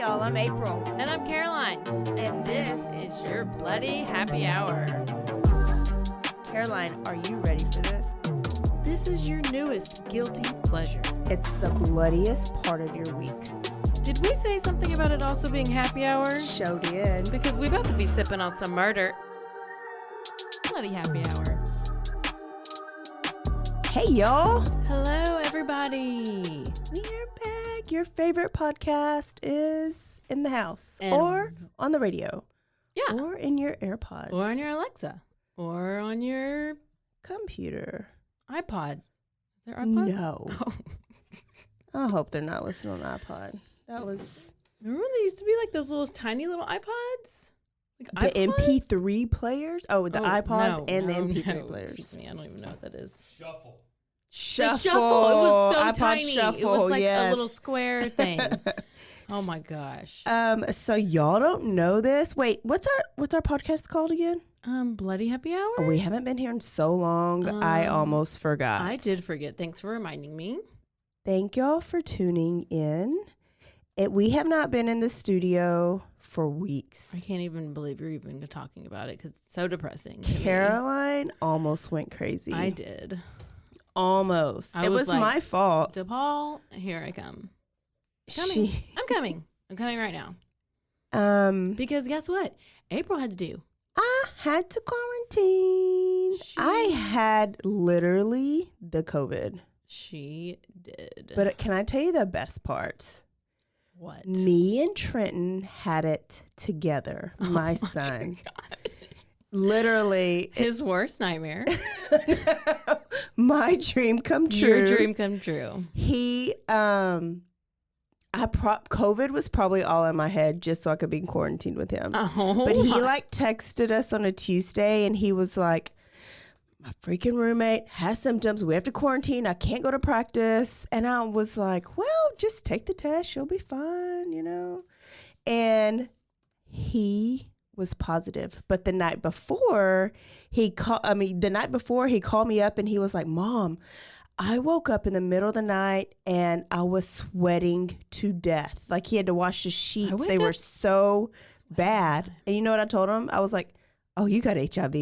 y'all. I'm April. And I'm Caroline. And this is your Bloody Happy Hour. Caroline, are you ready for this? This is your newest guilty pleasure. It's the bloodiest part of your week. Did we say something about it also being happy hour? Show did. Because we about to be sipping on some murder. Bloody Happy Hour. Hey, y'all. Hello, everybody. We're back. Your favorite podcast is in the house And or on the radio. Yeah. Or in your AirPods. Or on your Alexa. Or on your computer. iPod. Is there iPods? No. Oh. I hope they're not listening on iPod. That was... Remember when they used to be like those little tiny little iPods? Like the iPods? MP3 players? Oh, the iPods and the MP3 no. players. Excuse me, I don't even know what that is. Shuffle. The shuffle. It was so iPod tiny. Shuffle, it was like yes. a little square thing. Oh my gosh. So y'all don't know this. Wait, what's our podcast called again? Bloody Happy Hour? We haven't been here in so long. I almost forgot. I did forget. Thanks for reminding me. Thank y'all for tuning in. We have not been in the studio for weeks. I can't even believe you're even talking about it because it's so depressing. to me. Caroline almost went crazy. I did. Almost. It was like, my fault. DePaul, here I come. I'm coming. I'm coming right now. Because guess what? April had to do. I had to quarantine. I had literally the COVID. She did. But can I tell you the best part? What? Me and Trenton had it together. My son. God. Literally. His worst nightmare. My dream come true. Your dream come true. He, COVID was probably all in my head just so I could be quarantined with him. Oh, but he texted us on a Tuesday and he was like, my freaking roommate has symptoms. We have to quarantine. I can't go to practice. And I was like, well, just take the test. You'll be fine, you know. And he was positive. But the night before he called me up and he was like, Mom, I woke up in the middle of the night and I was sweating to death. Like he had to wash his sheets. They were so bad. And you know what I told him? I was like, oh, you got HIV.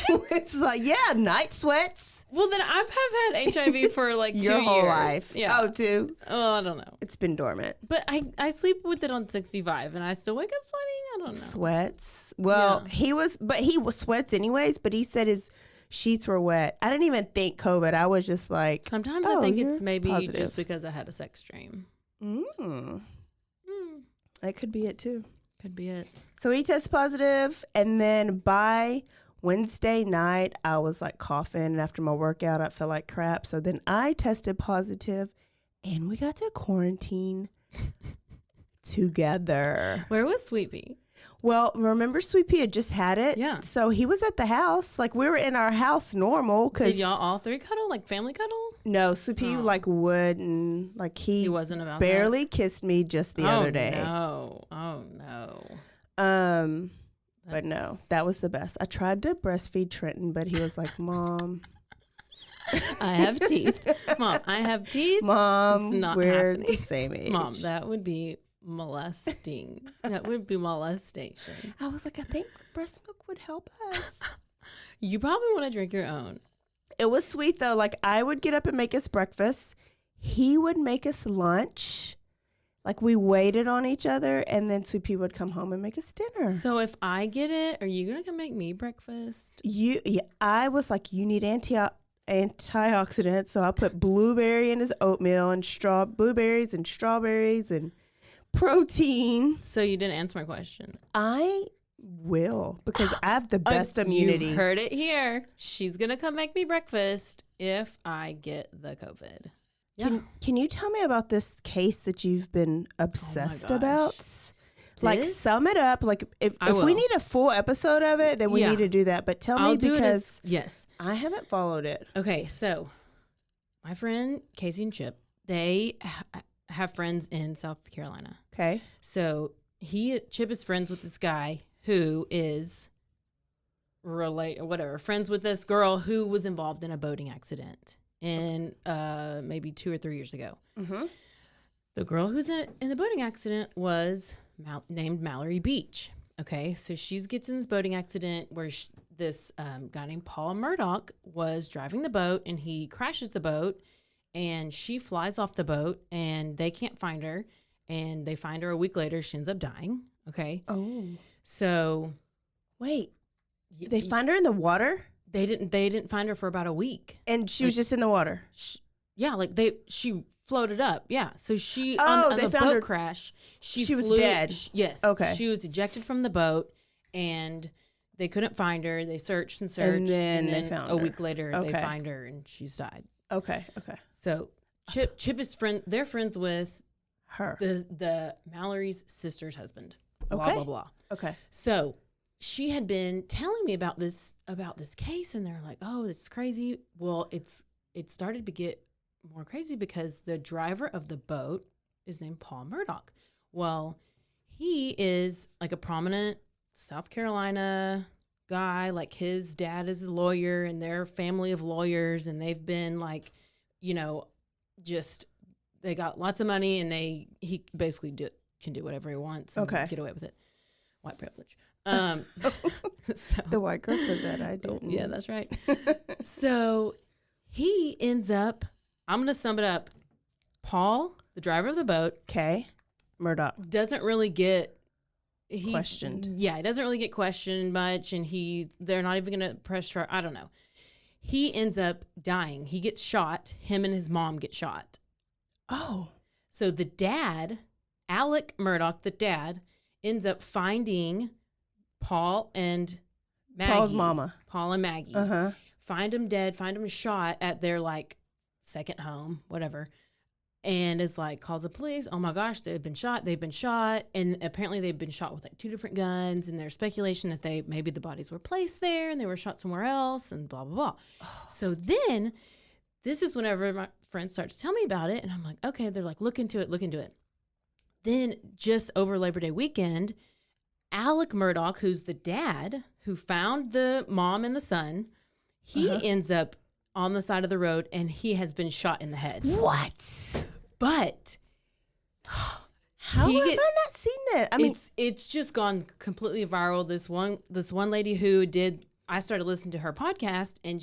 It's like, yeah, night sweats. Well, then I've had HIV for like 2 years. Your whole life. Yeah. Oh, 2? Oh, I don't know. It's been dormant. But I sleep with it on 65 and I still wake up sweating. I don't know. Sweats. Well, Yeah. he was sweats anyways, but he said his sheets were wet. I didn't even think COVID. I was just like, Sometimes I think it's you're maybe positive. just because I had a sex dream. That could be it too. Could be it. So he tested positive, and then by Wednesday night, I was like coughing, and after my workout, I felt like crap. So then I tested positive, and we got to quarantine together. Where was Sweet Pea? Well, remember Sweet Pea had just had it? Yeah. So he was at the house. Like, we were in our house normal. Did y'all all three cuddle? Like family cuddle? No, Sweet Pea wouldn't. Like, he wasn't about barely kissed me just the other day. No. Oh, no. But no, that was the best. I tried to breastfeed Trenton, but he was like, Mom. I have teeth. Mom, I have teeth. Mom, it's not we're happening. the same age. Mom, that would be molesting. That would be molestation. I was like, I think breast milk would help us. You probably want to drink your own. It was sweet, though. Like, I would get up and make us breakfast. He would make us lunch. Like, we waited on each other, and then Sweet Pea would come home and make us dinner. So if I get it, are you going to come make me breakfast? I was like, you need antioxidants. So I put blueberry in his oatmeal and blueberries and strawberries and protein. So you didn't answer my question. I will, because I have the best immunity. You heard it here. She's going to come make me breakfast if I get the COVID. Can you tell me about this case that you've been obsessed about? Like, sum it up. Like, if we need a full episode of it, then we need to do that. But tell me, because yes, I haven't followed it. Okay, so my friend Casey and Chip, they have friends in South Carolina. Okay. So Chip is friends with this guy who is friends with this girl who was involved in a boating accident in maybe 2 or 3 years ago. Mm-hmm. The girl who's in the boating accident was named Mallory Beach. Okay, so she gets in this boating accident where this guy named Paul Murdoch was driving the boat, and he crashes the boat, and she flies off the boat, and they can't find her, and they find her a week later. She ends up dying. Okay. Oh. So. Wait. They find her in the water? They didn't find her for about a week. And she was just in the water? She floated up. Yeah. So she, on the boat crash, she was dead. Yes. Okay. She was ejected from the boat, and they couldn't find her. They searched and searched. And then they found her. A week later, they find her, and she's died. Okay. So Chip is they're friends with her. The Mallory's sister's husband. Blah, Okay. blah, blah. Okay. So she had been telling me about this case, and they're like, oh, it's crazy. Well, it started to get more crazy because the driver of the boat is named Paul Murdoch. Well, he is like a prominent South Carolina guy. Like, his dad is a lawyer, and they're a family of lawyers, and they've been like, they got lots of money, and he basically can do whatever he wants and get away with it. White privilege. So, the white girl said that. I didn't. Yeah, that's right. So he ends up, I'm going to sum it up. Paul, the driver of the boat. Okay. Murdoch. Doesn't really get questioned. Yeah, he doesn't really get questioned much, and they're not even going to press charge. I don't know. He ends up dying. He gets shot. Him and his mom get shot. Oh. So the dad, Alec Murdoch, the dad, ends up finding Paul and Maggie. Paul's mama. Paul and Maggie. Uh-huh. Find him dead, find him shot at their second home, whatever. And is calls the police. Oh my gosh, they've been shot. And apparently they've been shot with 2 different guns. And there's speculation that maybe the bodies were placed there and they were shot somewhere else and blah, blah, blah. Oh. So then this is whenever my friend starts to tell me about it. And I'm like, okay, they're like, look into it. Then just over Labor Day weekend, Alec Murdoch, who's the dad who found the mom and the son, he ends up on the side of the road, and he has been shot in the head. What? But how have I not seen that? I mean, it's just gone completely viral. This one lady who I started listening to her podcast, and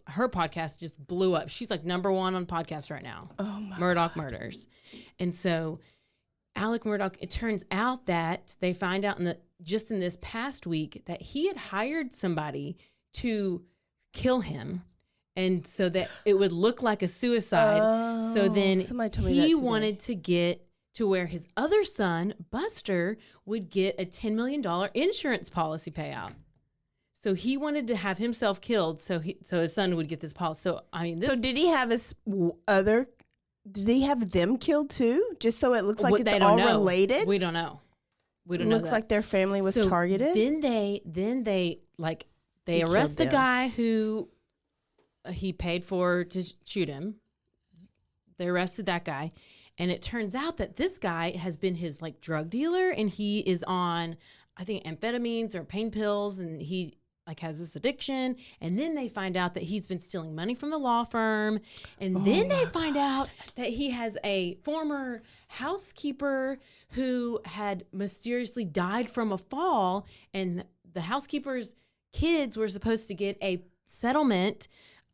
her podcast just blew up. She's number 1 on podcasts right now. Oh my Murdoch God. Murders. And so Alec Murdoch, it turns out that they find out in this past week that he had hired somebody to kill him, and so that it would look like a suicide. So then he wanted to get to where his other son, Buster, would get a $10 million insurance policy payout. So he wanted to have himself killed so his son would get this policy. So I mean, so did he have did he have them killed too? Just so it looks like it's all related? We don't know. We don't know. Looks like their family was targeted. Then they arrest the guy who he paid for to shoot him. They arrested that guy, and it turns out that this guy has been his drug dealer, and he is on, I think, amphetamines or pain pills, and he has this addiction. And then they find out that he's been stealing money from the law firm, and then they find out that he has a former housekeeper who had mysteriously died from a fall, and the housekeeper's kids were supposed to get a settlement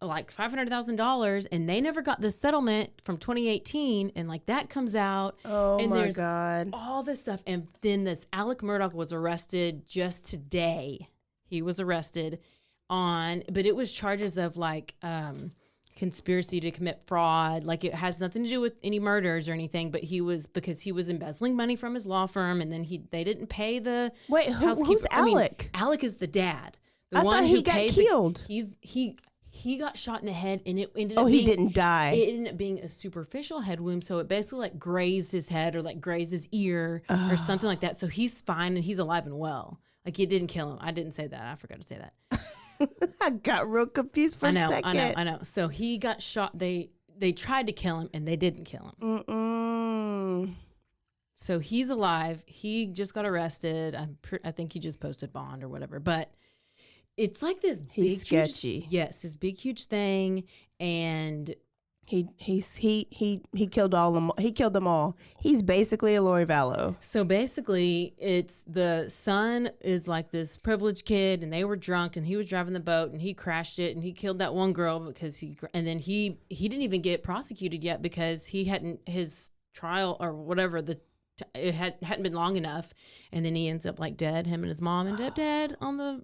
$500,000, and they never got the settlement from 2018, and that comes out. Oh, and my there's God. all this stuff. And then this Alec Murdoch was arrested just today. He was arrested but it was charges of conspiracy to commit fraud. It has nothing to do with any murders or anything, but because he was embezzling money from his law firm, and then they didn't pay the housekeeper. Who's Alec? Alec is the dad. The I one thought who he got paid killed. He got shot in the head, and it ended up he didn't die. It ended up being a superficial head wound, so it basically grazed his head or grazed his ear or something like that. So he's fine, and he's alive and well. It didn't kill him. I didn't say that. I forgot to say that. I got real confused for a second. I know. So he got shot. They tried to kill him, and they didn't kill him. Mm-mm. So he's alive. He just got arrested. I think he just posted bond or whatever. But it's this He's big, sketchy. Huge, yes, this big, huge thing. And He killed all them. He killed them all. He's basically a Lori Vallow. So basically, it's the son is like this privileged kid, and they were drunk, and he was driving the boat, and he crashed it, and he killed that one girl because and then he didn't even get prosecuted yet because he hadn't his trial or whatever it hadn't been long enough, and then he ends up like dead. Him and his mom end up dead on the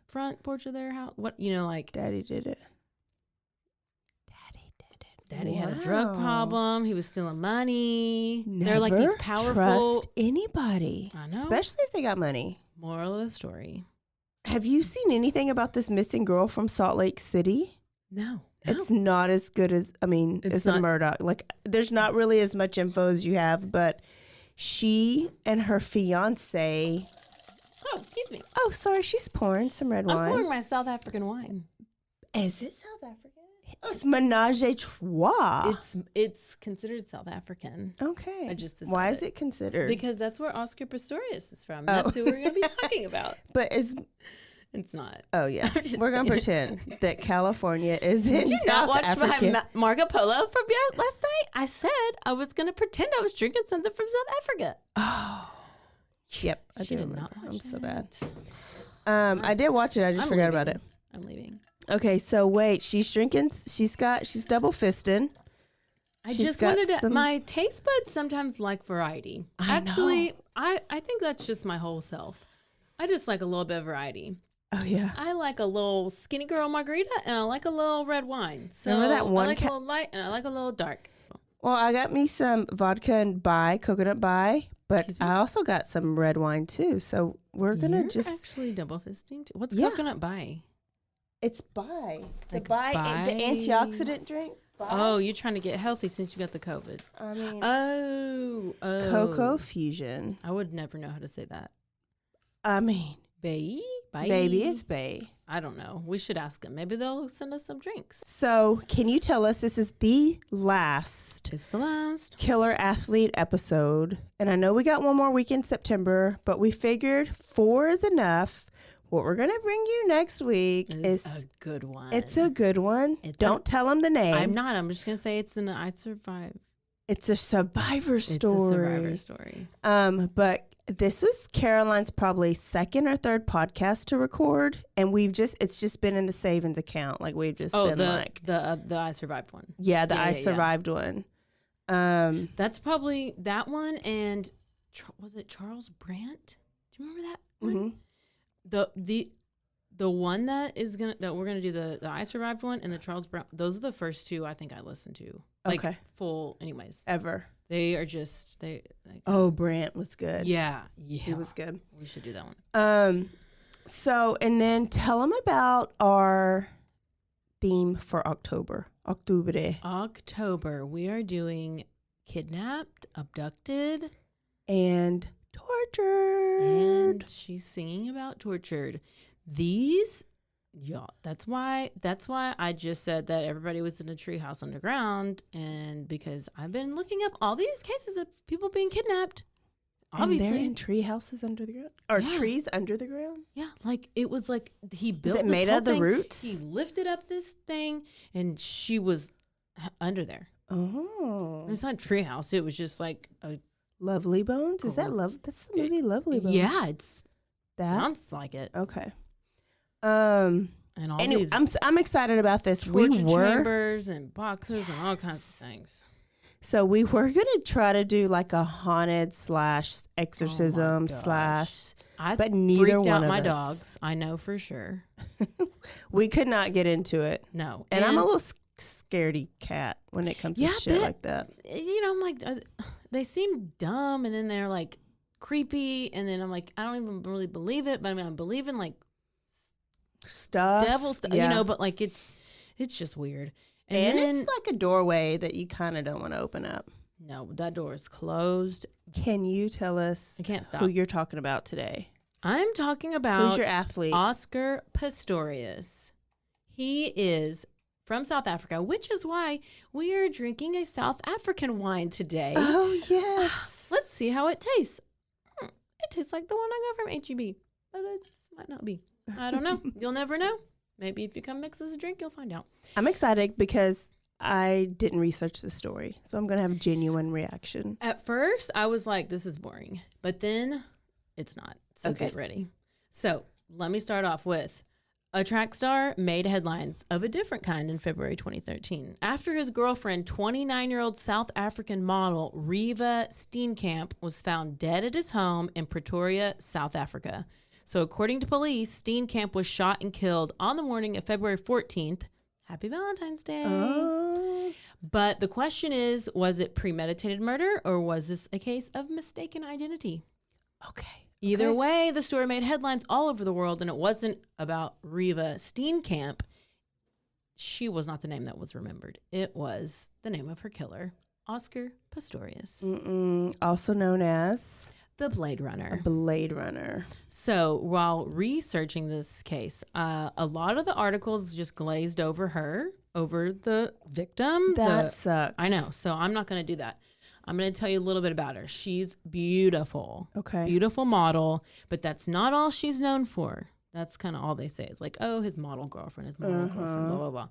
front porch of their house. What like Daddy did it. Daddy had a drug problem. He was stealing money. Never They're like these powerful. Trust anybody. I know. Especially if they got money. Moral of the story. Have you seen anything about this missing girl from Salt Lake City? No. It's not as good as, as the Murdoch. Like, there's not really as much info as you have, but she and her fiance. Oh, excuse me. Oh, sorry. She's pouring some red wine. I'm pouring my South African wine. Is it South African? Oh, it's Menage a Trois. It's considered South African. Okay. I just decided. Why is it considered? Because that's where Oscar Pistorius is from. That's who we're going to be talking about. But it's not. Oh yeah, we're going to pretend that California is in Did you South not watch Africa. my Marco Polo from last night? I said I was going to pretend I was drinking something from South Africa. Oh. Yep. I She did remember. not watch I'm so that. bad. I did watch it. I just forgot about it. I'm leaving. Okay, so wait, she's drinking. She's double fisting. I just wanted to. My taste buds sometimes like variety. Actually, I think that's just my whole self. I just like a little bit of variety. Oh yeah. I like a little skinny girl margarita, and I like a little red wine. So remember that one? I like a little light, and I like a little dark. Well, I got me some vodka and coconut bai, but I also got some red wine too. So we're gonna You're actually double fisting too. What's Yeah. coconut bai? It's bai. The Like bai, bai? the antioxidant drink. Bai. Oh, you're trying to get healthy since you got the COVID. I mean, Oh. cocoa fusion. I would never know how to say that. I mean, Bay? baby, it's bai. I don't know. We should ask them. Maybe they'll send us some drinks. So, can you tell us this is the last It's the last. Killer Athlete episode? And I know we got one more week in September, but we figured 4 is enough. What we're going to bring you next week is a good one. It's a good one. Don't tell them the name. I'm not. I'm just going to say it's an I Survived. It's a survivor story. It's a survivor story. But this was Caroline's probably second or third podcast to record, and it's just been in the savings account. Like we've just been the I Survived one. Yeah, I Survived one. That's probably that one, and was it Charles Brandt? Do you remember that one? Mm-hmm. The one that we're gonna do the I Survived one and the Charles Brown. Those are the first two I think I listened to. Like full, anyways. Ever. They are just Brant was good. Yeah, he was good. We should do that one. So and then tell them about our theme for October. October. We are doing kidnapped, abducted, and tortured. And she's singing about tortured. That's why I just said that everybody was in a treehouse underground, and because I've been looking up all these cases of people being kidnapped. Obviously, and they're in tree houses under the ground, or trees under the ground. Yeah, like it was like he built. Is it made out of the roots? He lifted up this thing, and she was under there. Oh, and it's not a tree house. It was just like a Lovely Bones. Is that love? That's the movie Lovely Bones. Yeah, that sounds like it. Okay. And all anyway, these I'm excited about this. chambers and boxes and all kinds of things. So we were gonna try to do like a haunted / exorcism / but neither one of my us. Dogs. I know for sure. We could not get into it. No, and I'm a little scaredy cat when it comes to shit like that. You know, I'm like, they seem dumb, and then they're like creepy, and then I'm like, I don't even really believe it, but I mean, I'm believing like stuff, devil stuff, you know, but like it's just weird. And then, it's like a doorway that you kind of don't want to open up. No, that door is closed. Can you tell us I can't stop. Who you're talking about today? I'm talking about who's your athlete? Oscar Pistorius. He is from South Africa, which is why we are drinking a South African wine today. Oh, yes. Let's see how it tastes. It tastes like the one I got from H-E-B, but it might not be. I don't know. You'll never know. Maybe if you come mix us a drink, you'll find out. I'm excited because I didn't research the story, so I'm going to have a genuine reaction. At first, I was like, this is boring. But then it's not. So Okay. get ready. So let me start off with a track star made headlines of a different kind in February 2013 after his girlfriend, 29-year-old South African model Reeva Steenkamp, was found dead at his home in Pretoria, South Africa. So according to police, Steenkamp was shot and killed on the morning of February 14th. Happy Valentine's Day. But the question is, was it premeditated murder or was this a case of mistaken identity? Okay. Either way, the story made headlines all over the world, and it wasn't about Reeva Steenkamp. She was not the name that was remembered. It was the name of her killer, Oscar Pistorius. Also known as the Blade Runner. A Blade Runner. So while researching this case, a lot of the articles just glazed over the victim. That sucks. I know. So I'm not going to do that. I'm going to tell you a little bit about her. She's beautiful. Okay. Beautiful model, but that's not all she's known for. That's kind of all they say. It's like, oh, his model girlfriend, blah, blah, blah.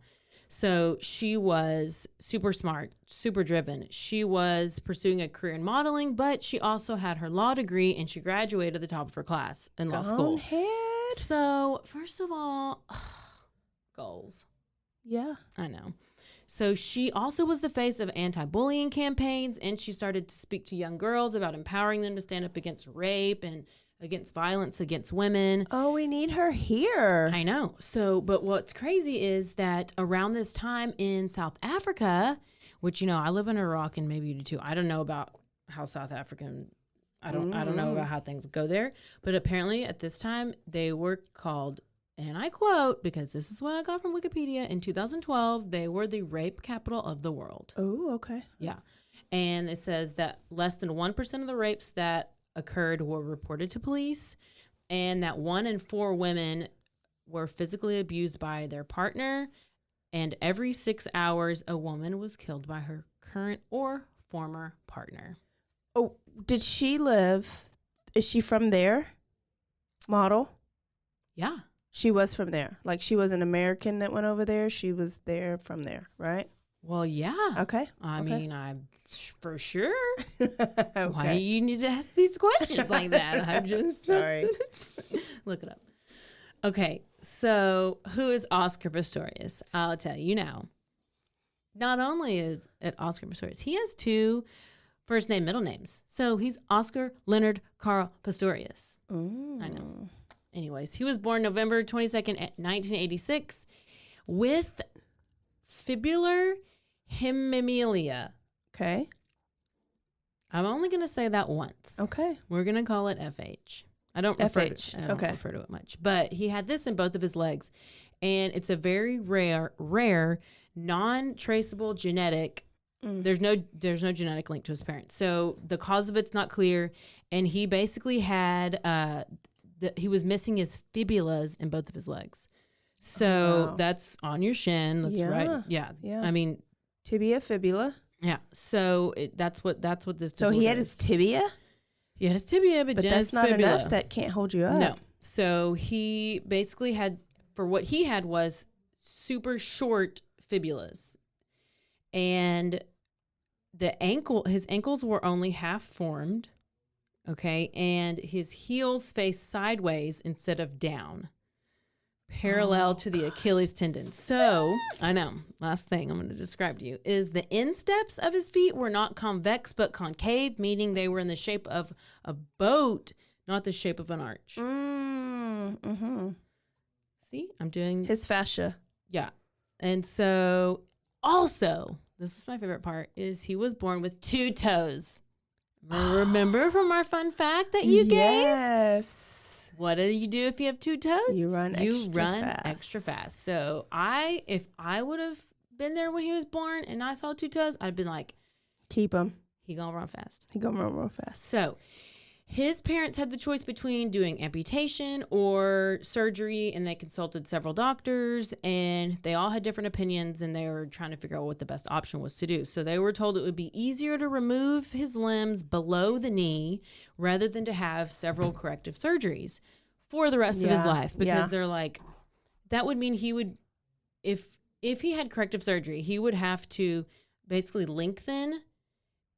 So she was super smart, super driven. She was pursuing a career in modeling, but she also had her law degree, and she graduated at the top of her class in law school. Ahead. So first of all, goals. Yeah. I know. So she also was the face of anti-bullying campaigns, and she started to speak to young girls about empowering them to stand up against rape and against violence against women. Oh, we need her here. I know. So, but what's crazy is that around this time in South Africa, which, you know, I live in Iraq and maybe you do too. I don't know about how South African, I don't know about how things go there, but apparently at this time they were called, and I quote, because this is what I got from Wikipedia, in 2012, they were the rape capital of the world. Oh, okay. Yeah. And it says that less than 1% of the rapes that occurred were reported to police, and that 1 in 4 women were physically abused by their partner, and every 6 hours, a woman was killed by her current or former partner. Oh, did she live? Is she from there? Model? Yeah. She was from there. Like, she was an American that went over there. She was there from there, right? Well, yeah. Okay. I mean, I'm for sure. Okay. Why do you need to ask these questions like that? I'm just sorry. Look it up. Okay, so who is Oscar Pistorius? I'll tell you now. Not only is it Oscar Pistorius, he has 2 first name, middle names. So he's Oscar Leonard Carl Pistorius. Ooh. I know. Anyways, he was born November 22nd, 1986 with fibular hemimelia. Okay. I'm only going to say that once. Okay. We're going to call it FH. I don't refer to it much. But he had this in both of his legs. And it's a very rare, non-traceable genetic. There's no genetic link to his parents. So the cause of it's not clear. And he basically had, he was missing his fibulas in both of his legs. So that's on your shin. That's right. Yeah. I mean, tibia, fibula. Yeah. So that's what this. So he had his tibia. He had his tibia, but that's not fibula. enough. That can't hold you up. No. So he basically had, for what he had was super short fibulas, and his ankles were only half formed. Okay, and his heels faced sideways instead of down, parallel to the Achilles tendon. So, I know, last thing I'm going to describe to you is the insteps of his feet were not convex but concave, meaning they were in the shape of a boat, not the shape of an arch. See, I'm doing his fascia. Yeah. And so, also, this is my favorite part, is he was born with 2 toes. Remember from our fun fact that you gave? Yes. What do you do if you have 2 toes? You run extra fast. So if I would have been there when he was born and I saw 2 toes, I'd been like, keep him. He gonna run fast. He gonna run real fast. So his parents had the choice between doing amputation or surgery, and they consulted several doctors, and they all had different opinions, and they were trying to figure out what the best option was to do. So they were told it would be easier to remove his limbs below the knee rather than to have several corrective surgeries for the rest of his life, because they're like, that would mean he would, if if he had corrective surgery, he would have to basically lengthen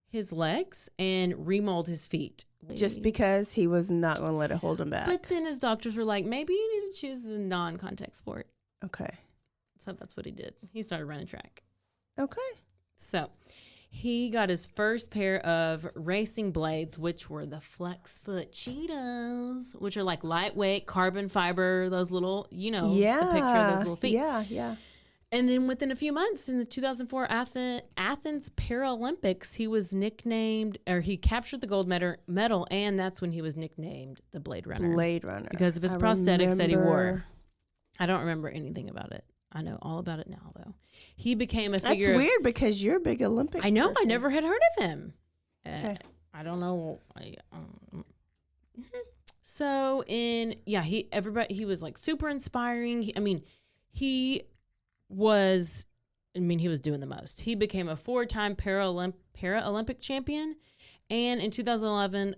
his legs and remold his feet. Just because he was not going to let it hold him back. But then his doctors were like, maybe you need to choose a non-contact sport. Okay. So that's what he did. He started running track. Okay. So he got his first pair of racing blades, which were the Flex Foot Cheetos, which are like lightweight carbon fiber, those little, the picture of those little feet. Yeah. And then within a few months in the 2004 Athens Paralympics, he captured the gold medal, and that's when he was nicknamed the Blade Runner. Because of his prosthetics that he wore. I don't remember anything about it. I know all about it now, though. He became a figure. That's weird because you're a big Olympic I know. person. I never had heard of him. Okay. I don't know. So he was like super inspiring. He was doing the most. He became a 4-time Paralympic champion, and in 2011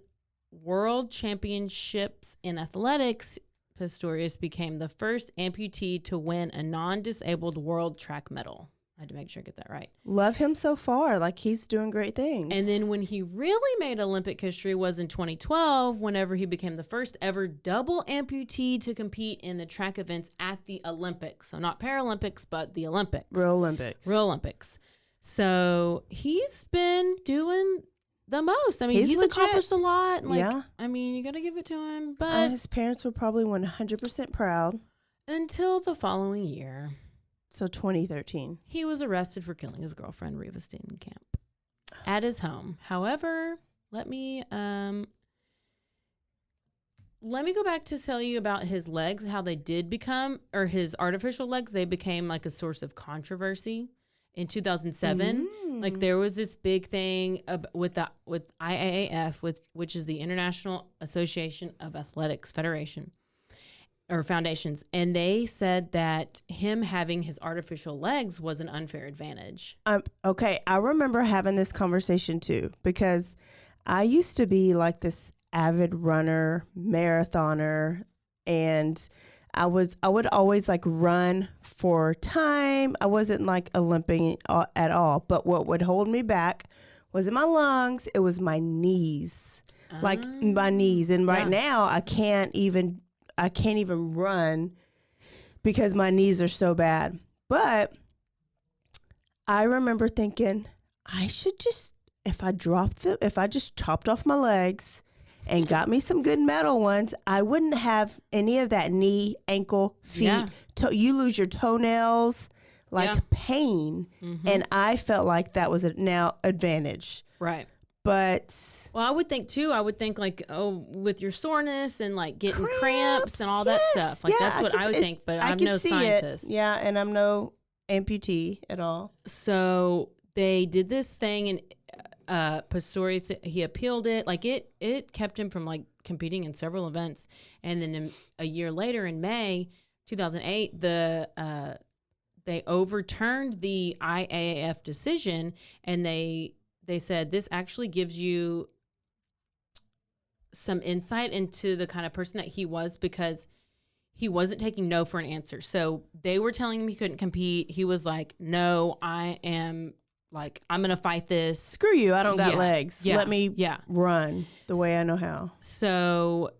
World Championships in Athletics, Pistorius became the first amputee to win a non-disabled world track medal. I had to make sure I get that right. Love him so far. Like, he's doing great things. And then when he really made Olympic history was in 2012, whenever he became the first ever double amputee to compete in the track events at the Olympics. So not Paralympics, but the Olympics. Real Olympics. So he's been doing the most. He's accomplished a lot. You got to give it to him. But his parents were probably 100% proud. Until the following year. So 2013. He was arrested for killing his girlfriend, Reeva Steenkamp, at his home. However, let me go back to tell you about his legs, how they did become, or his artificial legs, they became like a source of controversy in 2007. Like, there was this big thing with IAAF, which is the International Association of Athletics Federation. Or foundations, and they said that him having his artificial legs was an unfair advantage. Okay, I remember having this conversation too, because I used to be like this avid runner, marathoner, and I would always like run for time. I wasn't like Olympic at all, but what would hold me back wasn't my lungs, it was my knees. Like my knees, and right now I can't even run because my knees are so bad. But I remember thinking, I should just, if I just chopped off my legs and got me some good metal ones, I wouldn't have any of that knee, ankle, feet. Yeah. You lose your toenails, pain. Mm-hmm. And I felt like that was now advantage. Right. But I would think with your soreness and like getting cramps and all that stuff. Like, that's what I would think, but I'm no scientist. Yeah, and I'm no amputee at all. So they did this thing, and Pistorius, he appealed it. Like, it kept him from like competing in several events. And then a year later, in May 2008, they overturned the IAAF decision, and they said this actually gives you some insight into the kind of person that he was, because he wasn't taking no for an answer. So they were telling him he couldn't compete. He was like, no, I'm going to fight this. Screw you. I don't got legs. Yeah. Let me run the way I know how. So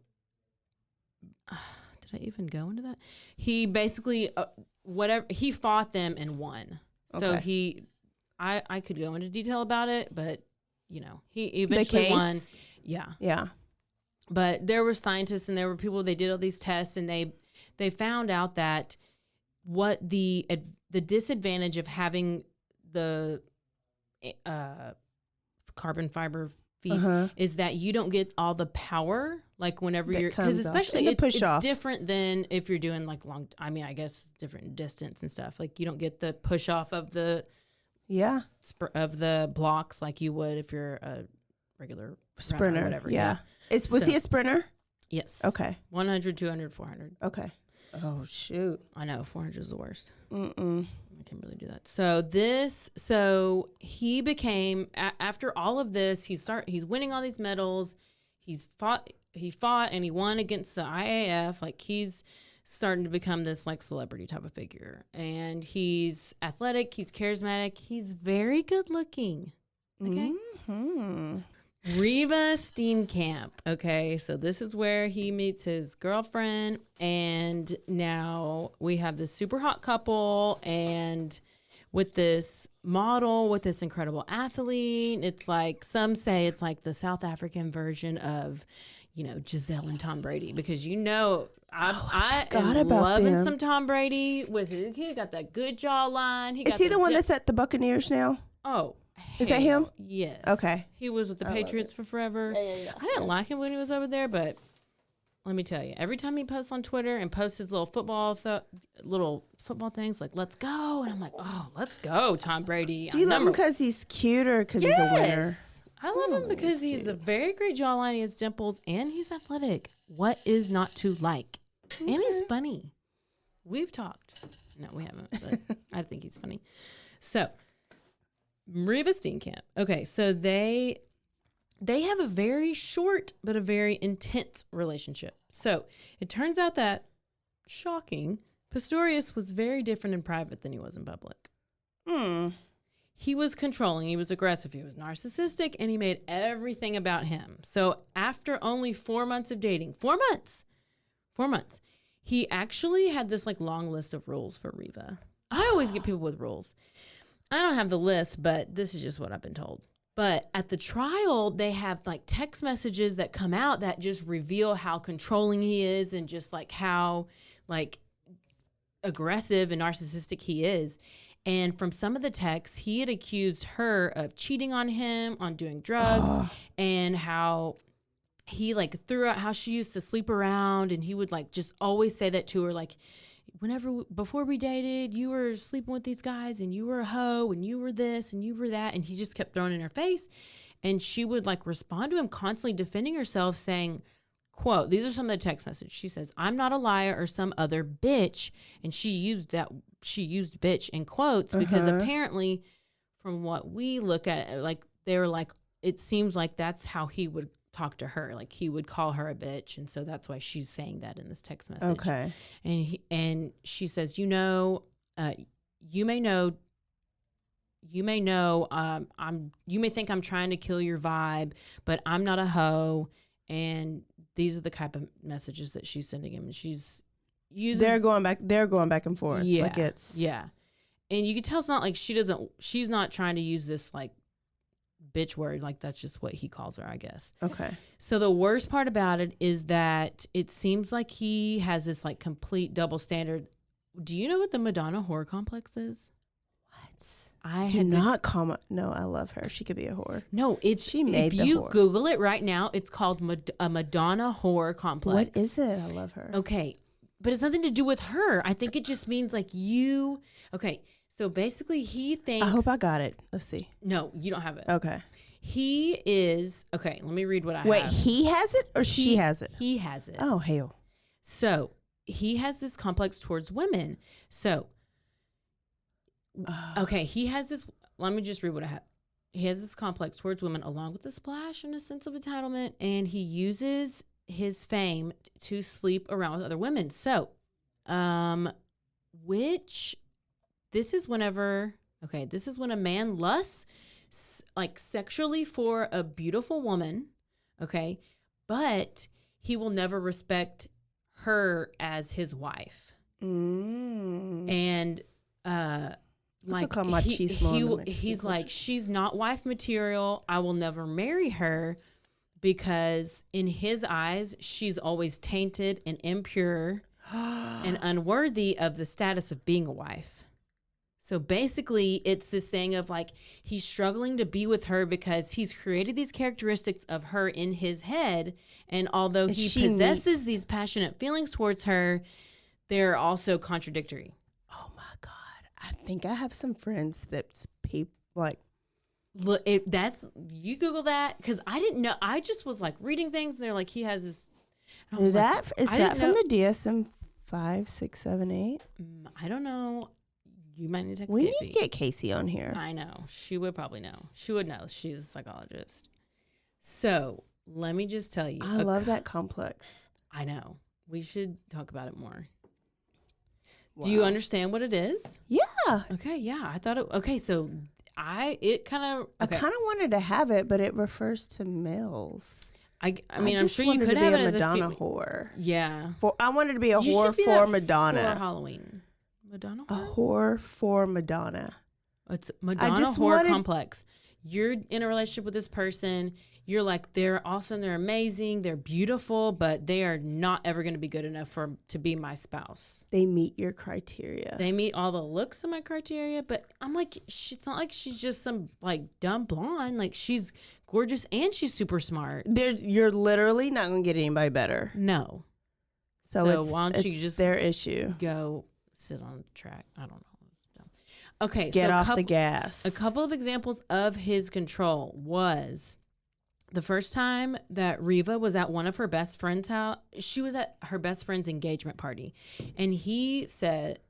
did I even go into that? He basically, he fought them and won. So I could go into detail about it, but he eventually won. Yeah. Yeah. But there were scientists and there were people, they did all these tests, and they found out that what the disadvantage of having the carbon fiber feet is that you don't get all the power, like whenever because especially it's different than if you're doing like long, I guess different distance and stuff. Like, you don't get the push off of the blocks like you would if you're a regular sprinter or whatever. Yeah. Was he a sprinter? Yes. Okay. 100, 200, 400. Okay. Oh, shoot. I know. 400 is the worst. Mm-mm. I can't really do that. So he became, after all of this, he's winning all these medals. He fought and he won against the IAF. Like, starting to become this like celebrity type of figure. And he's athletic, he's charismatic, he's very good looking. Okay. Mm-hmm. Reeva Steenkamp. Okay, so this is where he meets his girlfriend, and now we have this super hot couple, and with this model, with this incredible athlete. It's like, some say it's like the South African version of, you know, Giselle and Tom Brady, because you know, I am loving some Tom Brady with his, he got that good jawline. Is he the one that's at the Buccaneers now? Oh, is that him? Yes. Okay. He was with the Patriots for forever. Yeah. I didn't like him when he was over there, but let me tell you, every time he posts on Twitter and posts his little football things, like, let's go. And I'm like, oh, let's go, Tom Brady. Do you love him because he's cute or because he's a winner? I love him because he's a very great jawline. He has dimples and he's athletic. What is not to like? Okay. And he's funny. We've talked. No, we haven't, but I think he's funny. So, Reeva Steenkamp. Okay, so they have a very short but a very intense relationship. So it turns out that, shocking, Pistorius was very different in private than he was in public. He was controlling, he was aggressive, he was narcissistic, and he made everything about him. So after only 4 months of dating, 4 months, he actually had this like long list of rules for Reeva. I always get people with rules. I don't have the list, but this is just what I've been told. But at the trial, they have like text messages that come out that just reveal how controlling he is and just like how like aggressive and narcissistic he is. And from some of the texts, he had accused her of cheating on him, on doing drugs, and how he like threw out how she used to sleep around, and he would like just always say that to her, like, before we dated, you were sleeping with these guys and you were a hoe and you were this and you were that. And he just kept throwing in her face. And she would like respond to him, constantly defending herself, saying, quote, these are some of the text messages. She says, I'm not a liar or some other bitch. And she used bitch in quotes because apparently from what we look at, like they were like, it seems like that's how he would talk to her, like he would call her a bitch, and so that's why she's saying that in this text message. Okay. And she says, you may may think I'm trying to kill your vibe, but I'm not a hoe. And these are the type of messages that she's sending him. And they're going back and forth. Yeah. Like it's and you can tell it's not like she's not trying to use this like bitch word, like that's just what he calls her, I guess. Okay. So the worst part about it is that it seems like he has this like complete double standard. Do you know what the Madonna whore complex is? What? No, I love her. She could be a whore. No, if you Google it right now, it's called a Madonna whore complex. What is it? I love her. Okay. But it's nothing to do with her. I think it just means like okay. So basically he thinks... I hope I got it. Let's see. No, you don't have it. Okay. He is... Okay, let me read what I have. Wait, he has it or she has it? He has it. Oh, hell. So he has this complex towards women. So, okay, he has this... Let me just read what I have. He has this complex towards women along with a splash and a sense of entitlement, and he uses his fame to sleep around with other women. So, this is when a man lusts like sexually for a beautiful woman, okay, but he will never respect her as his wife. And like he's like, she's not wife material. I will never marry her because in his eyes, she's always tainted and impure and unworthy of the status of being a wife. So basically, it's this thing of like, he's struggling to be with her because he's created these characteristics of her in his head. And although he possesses these passionate feelings towards her, they're also contradictory. Oh my God. I think I have some friends that's like. Look, you Google that, because I didn't know. I just was like reading things. And they're like, he has this. Is that from the DSM 5, 6, 7, 8? I don't know. You might need to text Casey. We need to get Casey on here. I know. She would probably know. She would know. She's a psychologist. So let me just tell you. I love that complex. I know. We should talk about it more. Do you understand what it is? Yeah. Okay, yeah. I thought okay, so I kind of wanted to have it, but it refers to males. I mean, I'm sure you could have it as Madonna whore. Yeah. I wanted to be a whore for Madonna. For Halloween. Madonna whore? A whore for Madonna. It's Madonna whore complex. You're in a relationship with this person. You're like, they're awesome, they're amazing, they're beautiful, but they are not ever going to be good enough to be my spouse. They meet your criteria. They meet all the looks of my criteria, but I'm like, it's not like she's just some like dumb blonde. Like, she's gorgeous and she's super smart. You're literally not going to get anybody better. No. So why don't you just their issue? Go sit on the track. I don't know. Okay, get off the gas. A couple of examples of his control was the first time that Reeva was at one of her best friend's house. She was at her best friend's engagement party, and she says,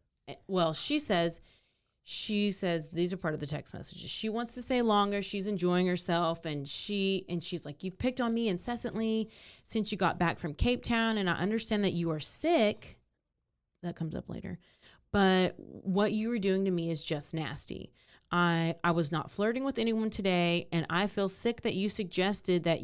these are part of the text messages. She wants to stay longer. She's enjoying herself, and she's like, you've picked on me incessantly since you got back from Cape Town, and I understand that you are sick. That comes up later. But what you were doing to me is just nasty. I was not flirting with anyone today, and I feel sick that you suggested that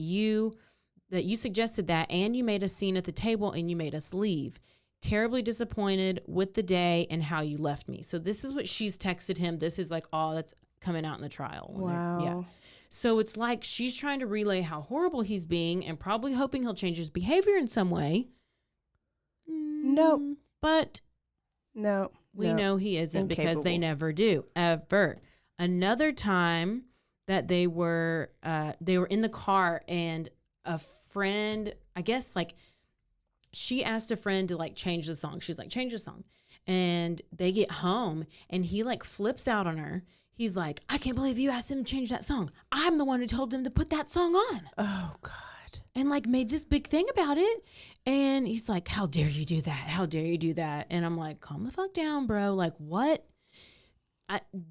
and you made a scene at the table and you made us leave. Terribly disappointed with the day and how you left me. So this is what she's texted him. This is like all that's coming out in the trial. Wow. Yeah. So it's like she's trying to relay how horrible he's being and probably hoping he'll change his behavior in some way. No. But no. We know he isn't because they never do, ever. Another time that they were in the car and a friend, I guess, like, she asked a friend to like change the song. She's like, change the song. And they get home and he like flips out on her. He's like, I can't believe you asked him to change that song. I'm the one who told him to put that song on. Oh, God. And like made this big thing about it. And he's like, how dare you do that? How dare you do that? And I'm like, calm the fuck down, bro. Like, what?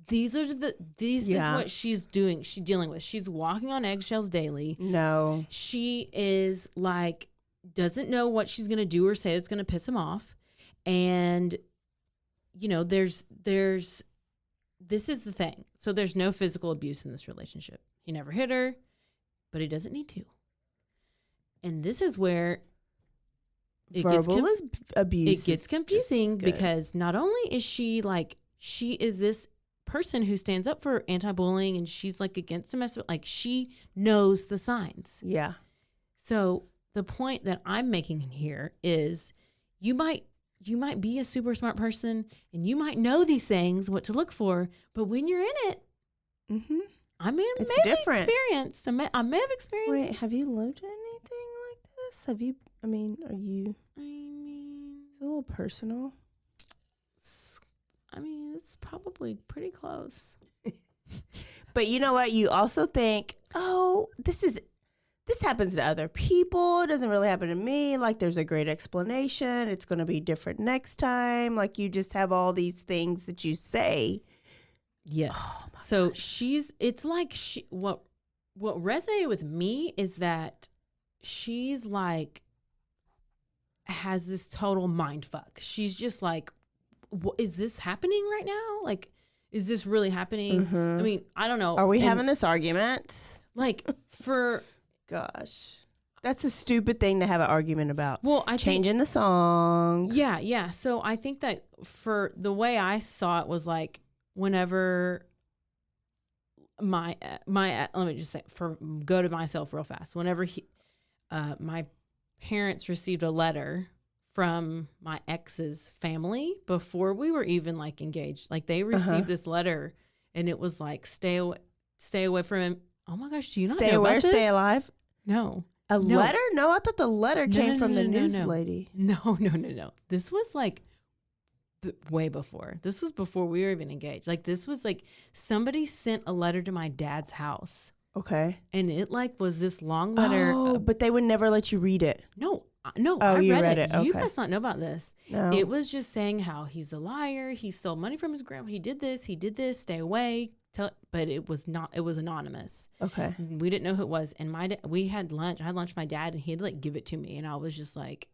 This is what she's doing. She's dealing with. She's walking on eggshells daily. No. She is like, doesn't know what she's going to do or say that's going to piss him off. And, you know, this is the thing. So there's no physical abuse in this relationship. He never hit her, but he doesn't need to. And this is where verbal abuse. It gets confusing because not only is she like, she is this person who stands up for anti-bullying and she's like against domestic, like she knows the signs. Yeah. So the point that I'm making here is you might be a super smart person and you might know these things, what to look for, but when you're in it, I mean, it's different. I may have experienced. Wait, have you lived anything like this? Are you? I mean, it's a little personal. I mean, it's probably pretty close. But you know what? You also think, oh, this happens to other people. It doesn't really happen to me. Like, there's a great explanation. It's going to be different next time. Like, you just have all these things that you say. Yes. Oh, so gosh. It's like what resonated with me is that she's like, has this total mind fuck. She's just like, is this happening right now? Like, is this really happening? I mean, I don't know. Are we having this argument? Like, gosh, that's a stupid thing to have an argument about. Well, changing the song. Yeah. So I think that for the way I saw it was like, whenever my let me just say, go to myself real fast. Whenever my parents received a letter from my ex's family before we were even like engaged, like they received this letter and it was like, stay away from him. Oh my gosh, do you not know about this? Stay alive? No. Letter? No, I thought the letter came from the news lady. No. This was like way before. This was before we were even engaged. Like, this was like somebody sent a letter to my dad's house. Okay. And it like was this long letter. Oh, but they would never let you read it. No. Oh, I read it. Okay. You must not know about this. No. It was just saying how he's a liar. He stole money from his grandma. He did this. Stay away. But it was not. It was anonymous. Okay. We didn't know who it was. And we had lunch. I had lunch with my dad, and he'd like give it to me, and I was just like,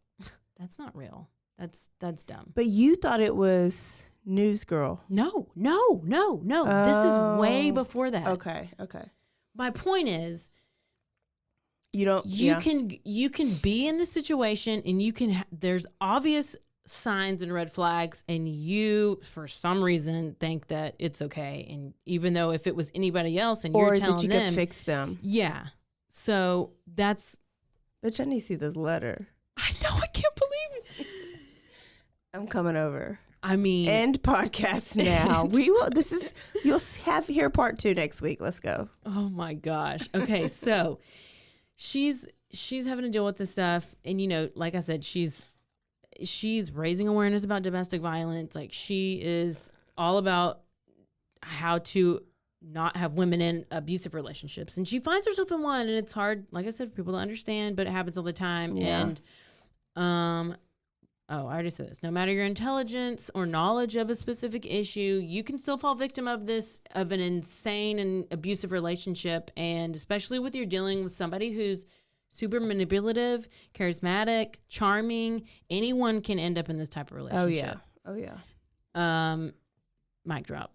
"That's not real. That's dumb. But you thought it was News Girl. No. This is way before that. Okay. My point is, you can be in the situation and you can there's obvious signs and red flags, and you for some reason think that it's okay, and even though if it was anybody else and you're telling them, could fix them. Yeah. So that's. Bitch, I need to see this letter. I know, I can't believe it. I'm coming over. I mean, end podcast now. You'll have here part 2 next week. Let's go. Oh my gosh. Okay, so she's having to deal with this stuff, and like I said, she's raising awareness about domestic violence. Like, she is all about how to not have women in abusive relationships, and she finds herself in one, and it's hard, like I said, for people to understand, but it happens all the time. Yeah. And I already said this. No matter your intelligence or knowledge of a specific issue, you can still fall victim of an insane and abusive relationship. And especially with you're dealing with somebody who's super manipulative, charismatic, charming, anyone can end up in this type of relationship. Oh yeah. Mic drop.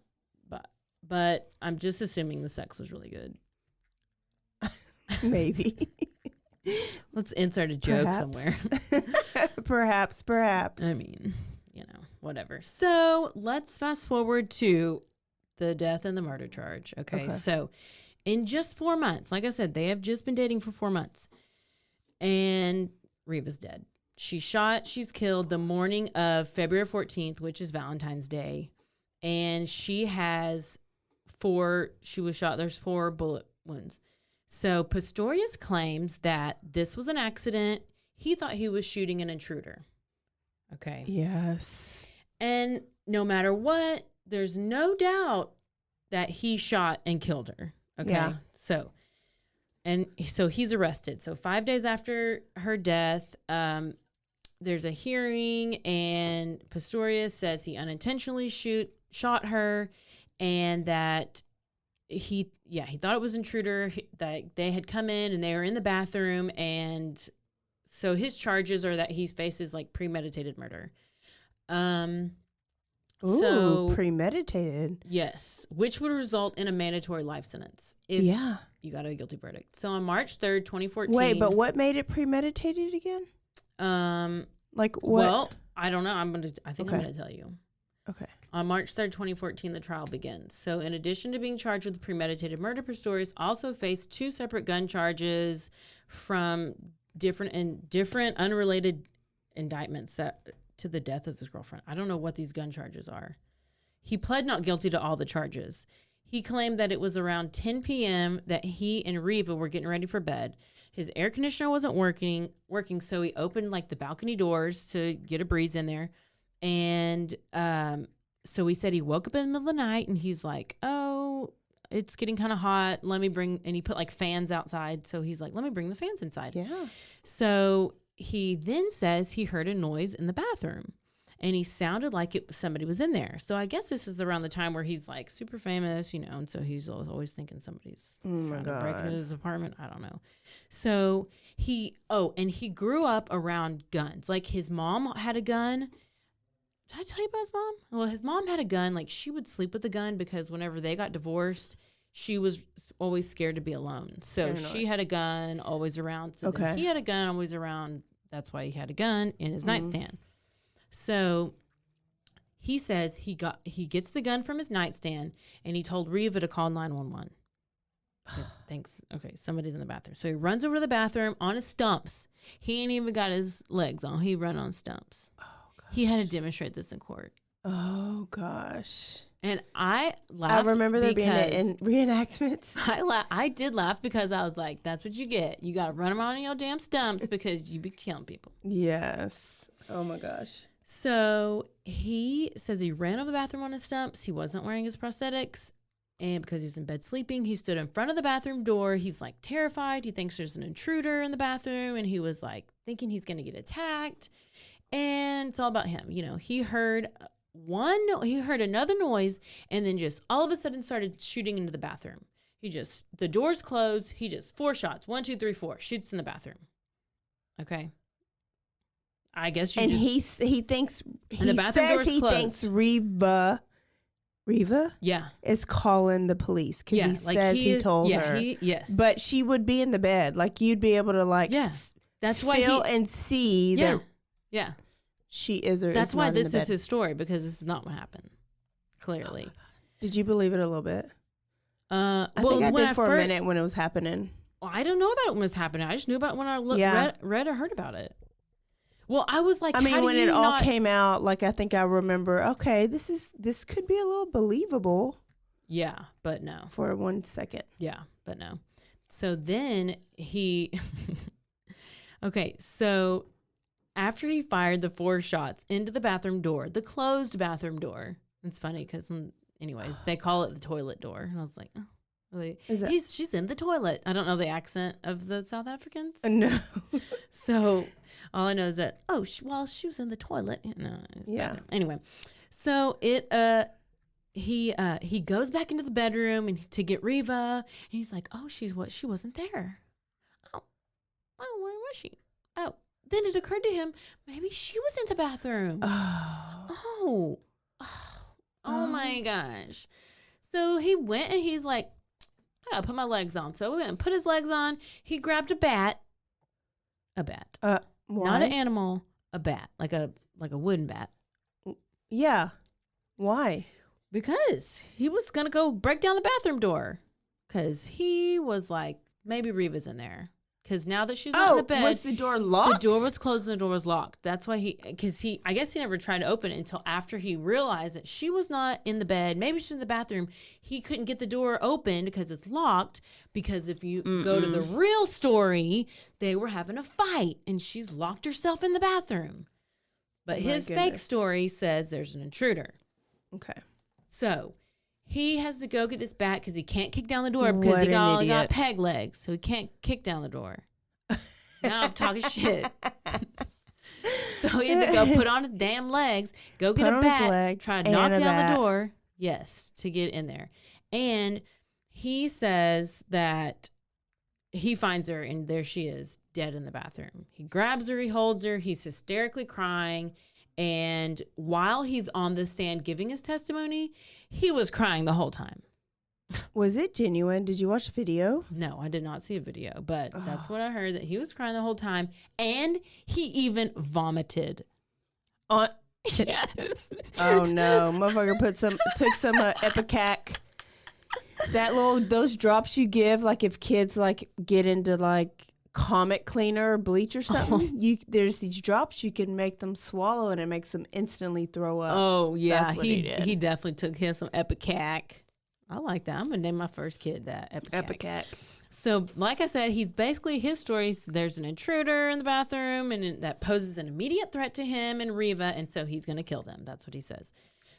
But I'm just assuming the sex was really good. Maybe. Let's insert a joke somewhere. Perhaps. I mean, whatever. So let's fast forward to the death and the murder charge. Okay. So in just 4 months, like I said, they have just been dating for 4 months. And Reeva's dead. She's killed the morning of February 14th, which is Valentine's Day. And there's 4 bullet wounds. So Pistorius claims that this was an accident. He thought he was shooting an intruder. Okay. Yes. And no matter what, there's no doubt that he shot and killed her. Okay. Yeah. So he's arrested. So 5 days after her death, there's a hearing, and Pistorius says he unintentionally shot her, and that he thought it was intruder, that they had come in and they were in the bathroom, and so his charges are that he faces like premeditated murder. Premeditated. Yes, which would result in a mandatory life sentence if you got a guilty verdict. So on March 3rd, 2014. Wait, but what made it premeditated again? Like what? Well, I don't know. I'm gonna tell you. Okay. On March 3rd, 2014, the trial begins. So in addition to being charged with premeditated murder, Pistorius also faced 2 separate gun charges from different unrelated indictments to the death of his girlfriend. I don't know what these gun charges are. He pled not guilty to all the charges. He claimed that it was around 10 p.m. that he and Reeva were getting ready for bed. His air conditioner wasn't working, so he opened like the balcony doors to get a breeze in there. And so he said he woke up in the middle of the night and he's like, oh, it's getting kind of hot. And he put like fans outside. So he's like, let me bring the fans inside. Yeah. So he then says he heard a noise in the bathroom and he sounded like somebody was in there. So I guess this is around the time where he's like super famous, and so he's always thinking somebody's trying to break into his apartment. I don't know. So he grew up around guns. Like his mom had a gun. Did I tell you about his mom? Well, his mom had a gun. Like, she would sleep with the gun because whenever they got divorced, she was always scared to be alone. So she had a gun always around. So then he had a gun always around. That's why he had a gun in his nightstand. So he says he gets the gun from his nightstand, and he told Reeva to call 911. Thanks. Okay, somebody's in the bathroom. So he runs over to the bathroom on his stumps. He ain't even got his legs on. He run on stumps. He had to demonstrate this in court. Oh, gosh. And I laughed. I remember there being reenactments. I did laugh because I was like, that's what you get. You got to run around on your damn stumps because you be killing people. Yes. Oh, my gosh. So he says he ran over the bathroom on his stumps. He wasn't wearing his prosthetics. And because he was in bed sleeping, he stood in front of the bathroom door. He's like terrified. He thinks there's an intruder in the bathroom. And he was like thinking he's going to get attacked. And it's all about him. He heard another noise and then just all of a sudden started shooting into the bathroom. The doors closed. He just 4 shots. 1, 2, 3, 4 shoots in the bathroom. Okay. I guess you and just... he thinks, And the bathroom door's he closed. thinks Reeva Yeah. is calling the police because he says he told her. Yes. But she would be in the bed. Like, you'd be able to, like, that's why feel and see that she is or that's is why not this in the is bed. his story, because this is not what happened. Clearly. Did you believe it a little bit? I well, think I when did for a minute when it was happening. Well, I don't know about it when it was happening. I just knew about it when I read or heard about it. Well, I was like, I mean, when it all not... came out, like, I think I remember, okay, this could be a little believable. Yeah, but no. For 1 second. Yeah, but no. So then he... Okay, so after he fired the 4 shots into the bathroom door, the closed bathroom door, it's funny because, anyways, they call it the toilet door. And I was like, she's in the toilet. I don't know the accent of the South Africans. No. So all I know is that, she was in the toilet. No, bathroom. Anyway, so he goes back into the bedroom and to get Reeva, and he's like, she wasn't there. Oh, where was she? Oh, then it occurred to him, maybe she was in the bathroom. Oh my gosh. So he went and he's like, I gotta put my legs on. So we went and put his legs on. He grabbed a bat. Why? Not an animal, a bat, like a wooden bat. Yeah. Why? Because he was gonna go break down the bathroom door. Because he was like, maybe Reeva's in there. Because now that she's not in the bed, was the door locked? The door was closed and the door was locked. That's why I guess he never tried to open it until after he realized that she was not in the bed. Maybe she's in the bathroom. He couldn't get the door open because it's locked. Because if you go to the real story, they were having a fight and she's locked herself in the bathroom. But his fake story says there's an intruder. Okay. So he has to go get this bat because he can't kick down the door because he got peg legs. So he can't kick down the door. Now I'm talking shit. So he had to go put on his damn legs, go get a bat, try to knock down the door. Yes, to get in there. And he says that he finds her and there she is, dead in the bathroom. He grabs her, he holds her, he's hysterically crying. And while he's on the stand giving his testimony, he was crying the whole time. Was it genuine? Did you watch the video? No, I did not see a video, but that's what I heard, that he was crying the whole time. And he even vomited. Yes. Oh, no. Motherfucker took some Epicac. Those drops you give, like if kids like get into like Comet cleaner or bleach or something, there's these drops you can make them swallow and it makes them instantly throw up. Oh yeah, he definitely took him some Epicac. I like that. I'm gonna name my first kid that, Epicac. So like I said, he's basically, his stories, there's an intruder in the bathroom and that poses an immediate threat to him and Reeva, and so he's gonna kill them. That's what he says.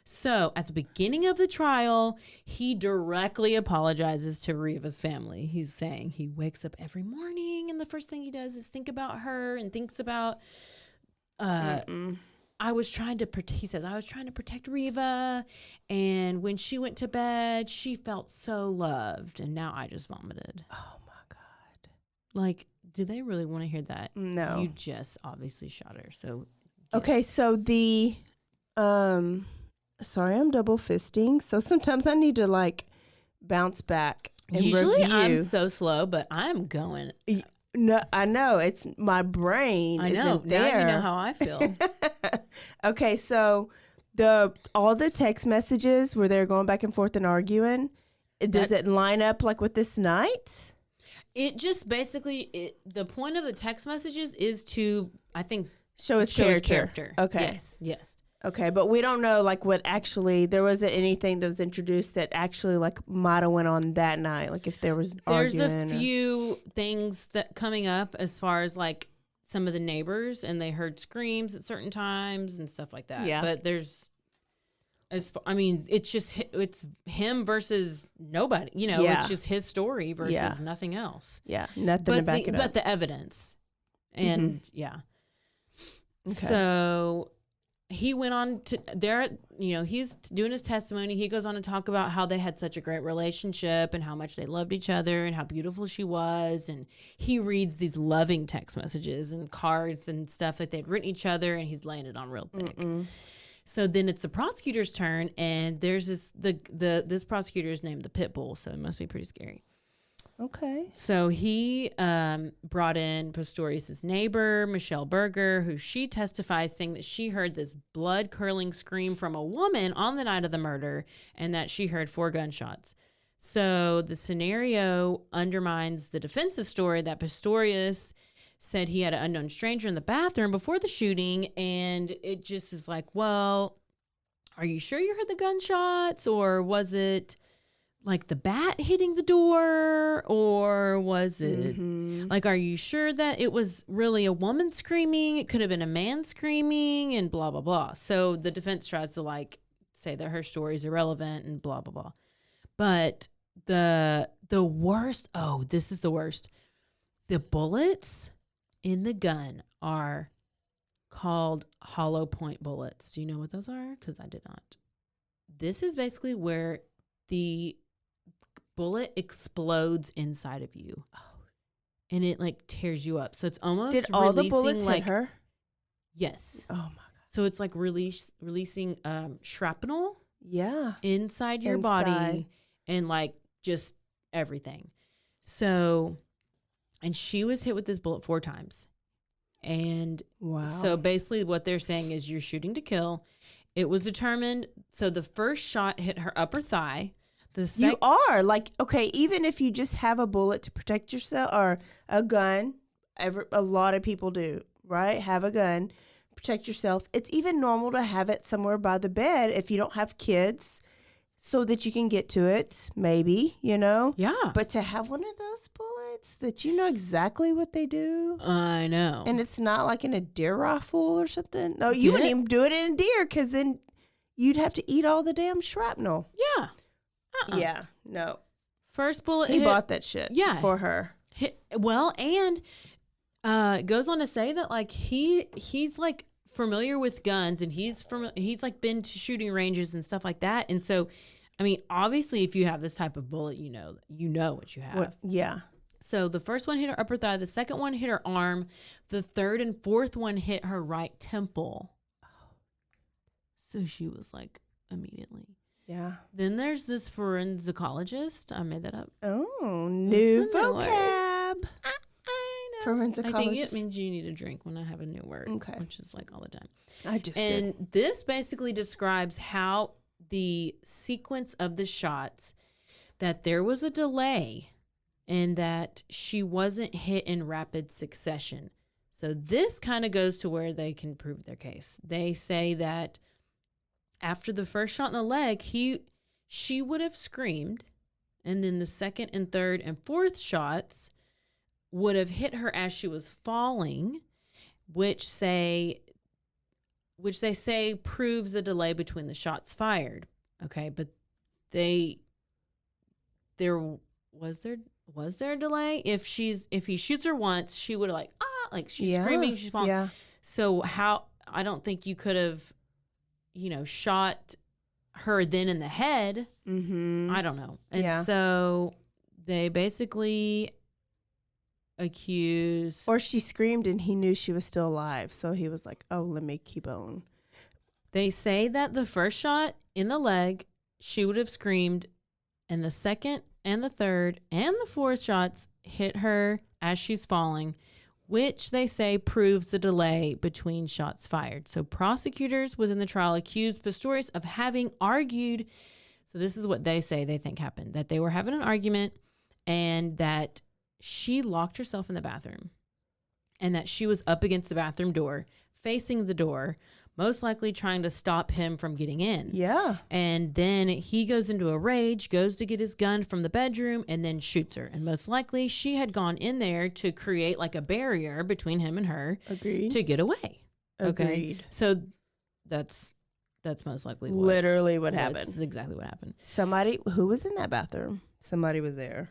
So at the beginning of the trial, he directly apologizes to Reeva's family. He's saying he wakes up every morning and the first thing he does is think about her and thinks about, I was trying to protect Reeva, and when she went to bed, she felt so loved, and now I just vomited. Oh my God. Like, do they really want to hear that? No. You just obviously shot her. So okay, so the sorry, I'm double fisting. So sometimes I need to like bounce back and usually review. I'm so slow, but I'm going. No, I know. It's my brain. I know. Isn't there. Now you know how I feel. Okay, so all the text messages where they're going back and forth and arguing, does it line up like with this night? It just basically, the point of the text messages is to, I think, show his character. Okay. Yes. Okay, but we don't know like what actually, there wasn't anything that was introduced that actually like might have went on that night. Like if there was There's a few things that coming up as far as like some of the neighbors and they heard screams at certain times and stuff like that. Yeah. But it's him versus nobody, it's just his story versus nothing else. Yeah, nothing to back it up. But the evidence. And yeah. Okay. So he went on to there, he's doing his testimony. He goes on to talk about how they had such a great relationship and how much they loved each other and how beautiful she was. And he reads these loving text messages and cards and stuff that they'd written each other, and he's laying it on real thick. So then it's the prosecutor's turn, and there's this prosecutor is named the Pitbull, so it must be pretty scary. Okay. So he brought in Pistorius' neighbor, Michelle Berger, who she testifies saying that she heard this blood-curdling scream from a woman on the night of the murder and that she heard 4 gunshots. So the scenario undermines the defense's story that Pistorius said he had an unknown stranger in the bathroom before the shooting, and it just is like, well, are you sure you heard the gunshots, or was it like the bat hitting the door, or was it like, are you sure that it was really a woman screaming? It could have been a man screaming, and blah, blah, blah. So the defense tries to like say that her story is irrelevant and blah, blah, blah. But the worst, this is the worst. The bullets in the gun are called hollow point bullets. Do you know what those are? Because I did not. This is basically where the bullet explodes inside of you, and it like tears you up. So it's almost did all the bullets hit her? Yes. Oh my god. So it's like releasing shrapnel. Yeah. Inside your body, and like just everything. So, and she was hit with this bullet 4 times, and so basically what they're saying is you're shooting to kill. It was determined. So the first shot hit her upper thigh. You are like, okay, even if you just have a bullet to protect yourself or a gun, a lot of people do, right? Have a gun, protect yourself. It's even normal to have it somewhere by the bed if you don't have kids so that you can get to it, maybe, Yeah. But to have one of those bullets that you know exactly what they do. I know. And it's not like in a deer rifle or something. No, you wouldn't even do it in a deer because then you'd have to eat all the damn shrapnel. Yeah. Yeah, no. First bullet he bought that shit for her. And it goes on to say that like he's like familiar with guns, and he's like been to shooting ranges and stuff like that. And so, I mean, obviously if you have this type of bullet, you know what you have. Yeah. So the first one hit her upper thigh, the second one hit her arm, the third and fourth one hit her right temple. So she was like immediately. Yeah. Then there's this forensicologist. I made that up. Oh, new vocab. I know. Forensicologist. I think it means you need a drink when I have a new word. Okay. Which is like all the time. I just And this basically describes how the sequence of the shots, that there was a delay and that she wasn't hit in rapid succession. So this kind of goes to where they can prove their case. They say that after the first shot in the leg, she would have screamed, and then the second and third and fourth shots would have hit her as she was falling, which they say proves a delay between the shots fired. Okay, but was there a delay? If he shoots her once, she would have she's screaming, she's falling. Yeah. So I don't think you could have shot her then in the head. Mm-hmm. I don't know. And so they basically accuse. Or she screamed and he knew she was still alive. So he was like, oh, let me keep on. They say that the first shot in the leg, she would have screamed, and the second and the third and the fourth shots hit her as she's falling, which they say proves the delay between shots fired. So prosecutors within the trial accused Pistorius of having argued. So this is what they say they think happened, that they were having an argument and that she locked herself in the bathroom and that she was up against the bathroom door, facing the door, most likely trying to stop him from getting in. Yeah. And then he goes into a rage, goes to get his gun from the bedroom, and then shoots her. And most likely she had gone in there to create like a barrier between him and her. Agreed. To get away. Agreed. Okay. So that's most likely literally what happened. That's exactly what happened. Somebody who was in that bathroom. Somebody was there.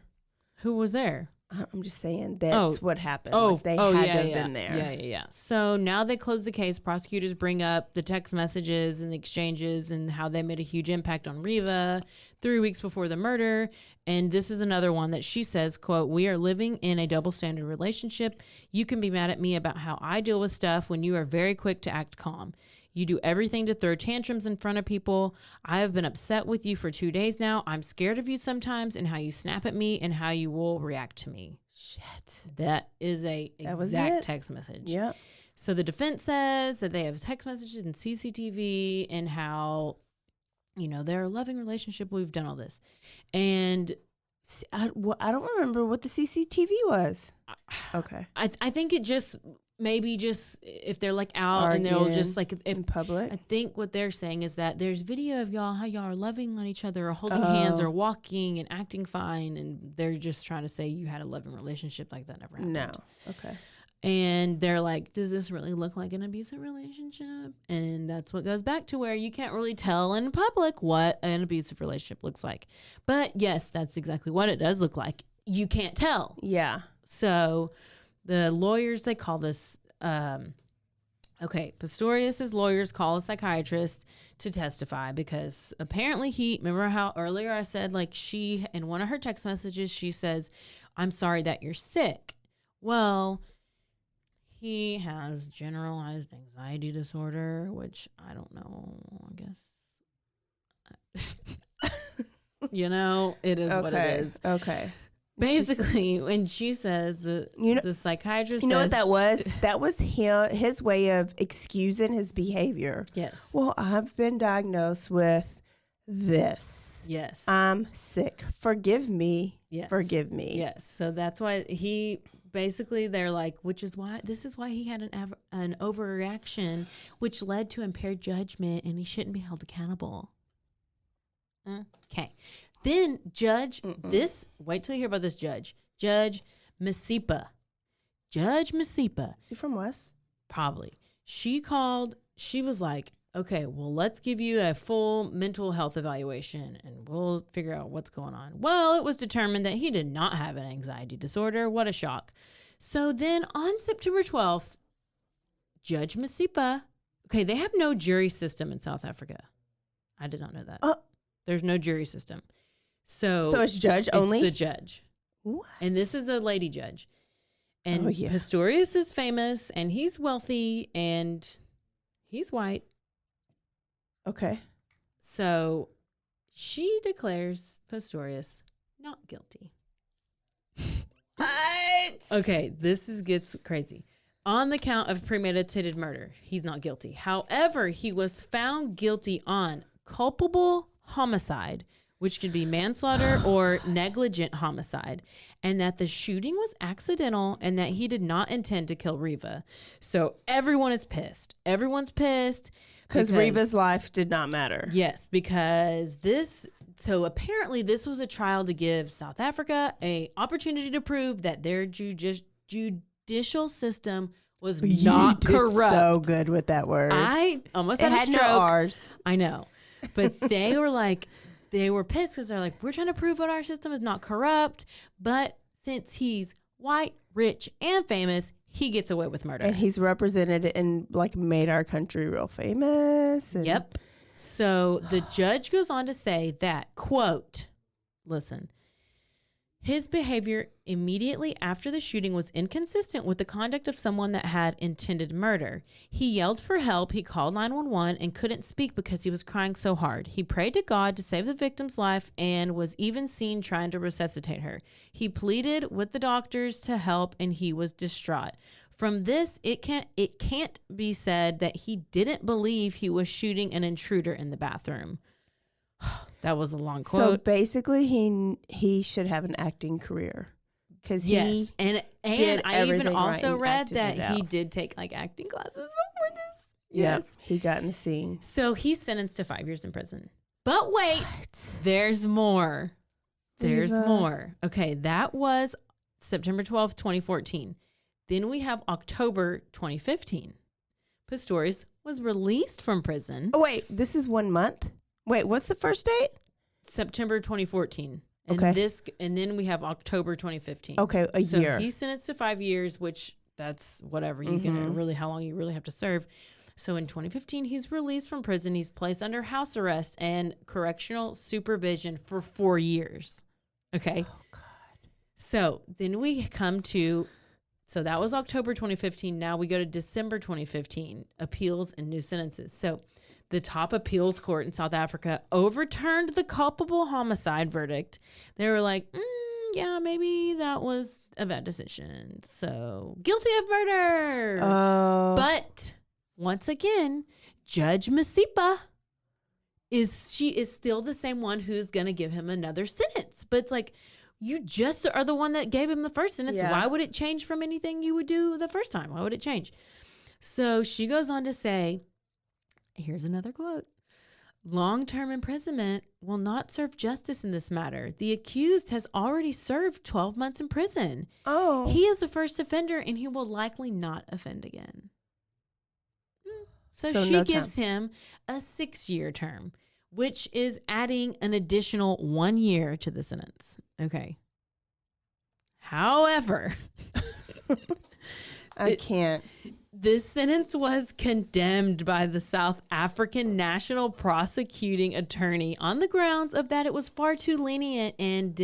Who was there? I'm just saying that's what happened. Like they had to have been there. Yeah. So now they close the case. Prosecutors bring up the text messages and the exchanges and how they made a huge impact on Reeva 3 weeks before the murder. And this is another one that she says, quote, "We are living in a double standard relationship. You can be mad at me about how I deal with stuff when you are very quick to act calm. You do everything to throw tantrums in front of people. I have been upset with you for 2 days now. I'm scared of you sometimes and how you snap at me and how you will react to me." Shit. That is a exact text message. Yeah. So the defense says that they have text messages and CCTV and how, they're a loving relationship. We've done all this. And I don't remember what the CCTV was. Okay. I think it just... Maybe just if they're like out and they'll just like if in public. I think what they're saying is that there's video of y'all, how y'all are loving on each other or holding hands or walking and acting fine. And they're just trying to say you had a loving relationship like that never happened. No. Okay. And they're like, does this really look like an abusive relationship? And that's what goes back to where you can't really tell in public what an abusive relationship looks like. But yes, that's exactly what it does look like. You can't tell. Yeah. So... the lawyers, they call this, Pistorius' lawyers call a psychiatrist to testify because apparently remember how earlier I said, like she, in one of her text messages, she says, "I'm sorry that you're sick." Well, he has generalized anxiety disorder, which I don't know, I guess. It is what it is. Okay. Basically, when she says the psychiatrist you know says, what that was? That was his way of excusing his behavior. Yes. Well, I've been diagnosed with this. Yes. I'm sick. Forgive me. Yes. Forgive me. Yes. So that's why they're like, this is why he had an overreaction, which led to impaired judgment, and he shouldn't be held accountable. Okay. Then wait till you hear about this judge. Judge Masipa. Is he from West? Probably. She was like, okay, well, let's give you a full mental health evaluation and we'll figure out what's going on. Well, it was determined that he did not have an anxiety disorder. What a shock. So then on September 12th, Judge Masipa, they have no jury system in South Africa. I did not know that. There's no jury system. So it's judge only? It's the judge. What? And this is a lady judge. And Pistorius is famous, and he's wealthy, and he's white. Okay. So she declares Pistorius not guilty. What? Okay, gets crazy. On the count of premeditated murder, he's not guilty. However, he was found guilty on culpable homicide, which could be manslaughter or negligent homicide, and that the shooting was accidental and that he did not intend to kill Reeva. So everyone is pissed. Everyone's pissed. Because Reeva's life did not matter. Yes, because apparently this was a trial to give South Africa an opportunity to prove that their judicial system was not corrupt. So good with that word. I almost had a stroke. No R's. I know. But they were like, they were pissed because they're like, we're trying to prove that our system is not corrupt. But since he's white, rich, and famous, he gets away with murder. And he's represented and made our country real famous. Yep. So the judge goes on to say that, quote, listen, his behavior immediately after the shooting was inconsistent with the conduct of someone that had intended murder. He yelled for help. He called 911 and couldn't speak because he was crying so hard. He prayed to God to save the victim's life and was even seen trying to resuscitate her. He pleaded with the doctors to help and he was distraught. From this, it can't be said that he didn't believe he was shooting an intruder in the bathroom. That was a long quote. So basically, he should have an acting career because and I even also read that he did did take acting classes before this. Yes, he got in the scene. So he's sentenced to 5 years in prison. But wait, there's more. There's more. Okay, that was September 12th, 2014. Then we have October 2015. Pistorius was released from prison. Oh wait, this is 1 month. Wait, what's the first date? September 2014. And Okay. And then we have October 2015. Okay, a year. He's sentenced to 5 years, which that's whatever you can really, how long you really have to serve. So in 2015, he's released from prison. He's placed under house arrest and correctional supervision for 4 years. Okay. Oh, God. So then we come to, so that was October 2015. Now we go to December 2015, appeals and new sentences. So the top appeals court in South Africa overturned the culpable homicide verdict. They were like, yeah, maybe that was a bad decision. So guilty of murder. But once again, Judge Masipa is still the same one who's going to give him another sentence. But it's like, you just are the one that gave him the first sentence. Yeah. Why would it change from anything you would do the first time? Why would it change? So she goes on to say, here's another quote. Long-term imprisonment will not serve justice in this matter. The accused has already served 12 months in prison. Oh. He is the first offender and he will likely not offend again. So she gives him a 6-year term, which is adding an additional 1 year to the sentence. Okay. However, I can't. This sentence was condemned by the South African National Prosecuting Attorney on the grounds of that it was far too lenient and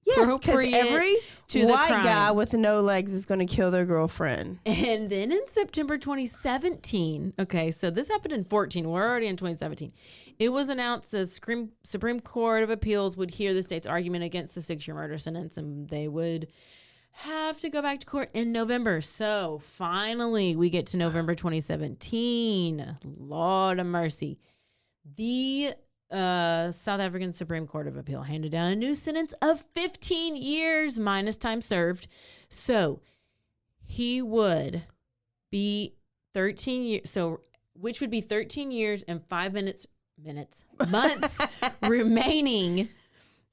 Yes, because every white guy with no legs is going to kill their girlfriend. And then in September 2017, okay, so this happened in 14. We're already in 2017. It was announced the Supreme Court of Appeals would hear the state's argument against the 6-year murder sentence, and they would have to go back to court in November. So finally, we get to November 2017. Lord of mercy. The South African Supreme Court of Appeal handed down a new sentence of 15 years minus time served. So he would be 13 years. So which would be 13 years and 5 months remaining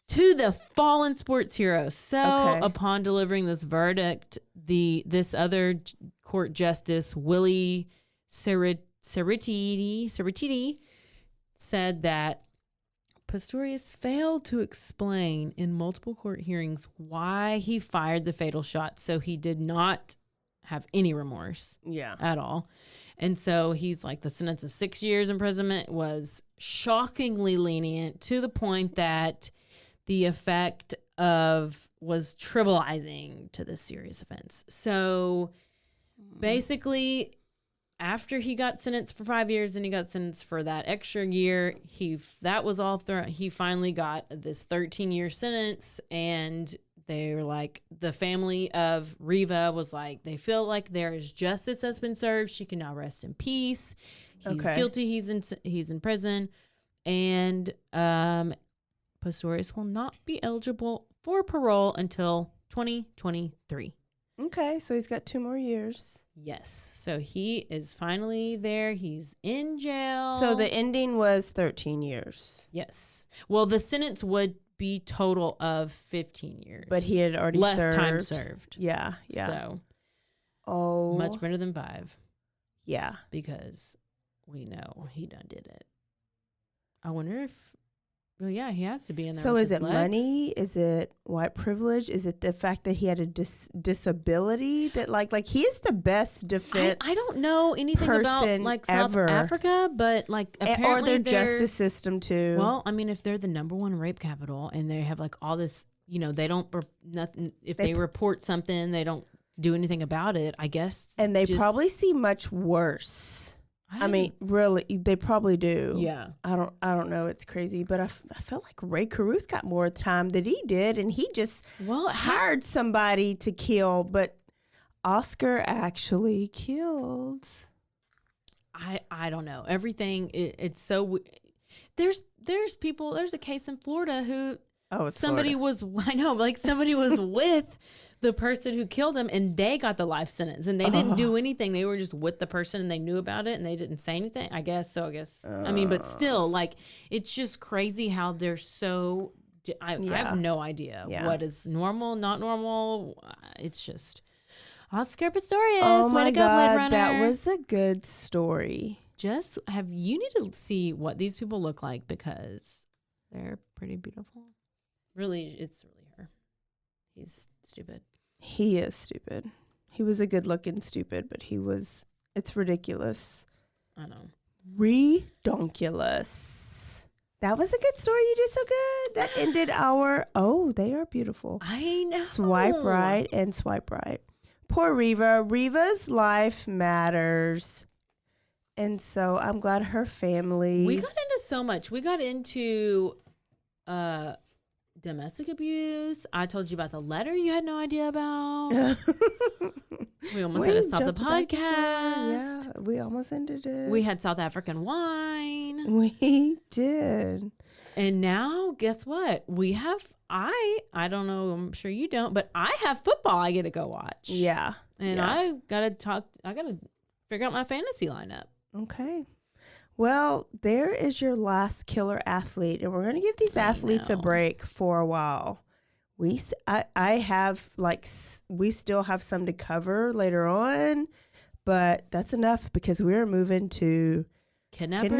to the fallen sports hero. So upon delivering this verdict, this other court justice, Willie Seritidi, said that Pistorius failed to explain in multiple court hearings why he fired the fatal shot. So he did not have any remorse at all. And so he's like, the sentence of 6 years imprisonment was shockingly lenient to the point that the effect was trivializing to this serious offense. So basically, after he got sentenced for 5 years and he got sentenced for that extra year, that was all thrown. He finally got this 13-year sentence, and they were like, the family of Reeva was like, they feel like there is justice that's been served. She can now rest in peace. He's guilty. He's in prison, and Pistorius will not be eligible for parole until 2023. Okay, so he's got 2 more years. Yes. So he is finally there. He's in jail. So the ending was 13 years. Yes. Well, the sentence would be total of 15 years. But he had already less served. time served. Yeah. So much better than 5. Yeah. Because we know he done did it. I wonder if, well, yeah, he has to be in there. So with is his it legs. money? Is it white privilege? Is it the fact that he had a disability that like he is the best defense? I don't know anything about like South Africa, but like apparently or their justice system too. Well, I mean, if they're the #1 rape capital and they have like all this, they don't nothing. If they report something, they don't do anything about it. I guess, and they probably see much worse. I mean, really, they probably do. Yeah. I don't know. It's crazy, but I felt like Ray Caruth got more time than he did, and he just hired somebody to kill, but Oscar actually killed. I don't know. Everything it's so there's people. There's a case in Florida who somebody was with the person who killed him, and they got the life sentence, and they didn't do anything. They were just with the person, and they knew about it, and they didn't say anything. I guess. I mean, but still, like, it's just crazy how they're so. I have no idea what is normal, not normal. It's just Oscar Pistorius. Oh my way to go, Blade God, Runner. that was a good story. You need to see what these people look like, because They're pretty beautiful. Really, it's really her. He's stupid. He is stupid. He was a good-looking stupid, but it's ridiculous. I know. Redonkulous. That was a good story. You did so good. That ended they are beautiful. I know. Swipe right and swipe right. Poor Reeva. Reeva's life matters. And so I'm glad her family. We got into so much. We got into domestic abuse. I told you about the letter you had no idea about. We almost had to stop the podcast. Yeah, we almost ended it. We had South African wine. We did. And now, guess what? We have, I don't know, I'm sure you don't, but I have football I get to go watch. Yeah. And I got to figure out my fantasy lineup. Okay. Well, there is your last killer athlete, and we're going to give these athletes a break for a while. We still have some to cover later on, but that's enough because we're moving to kidnapped,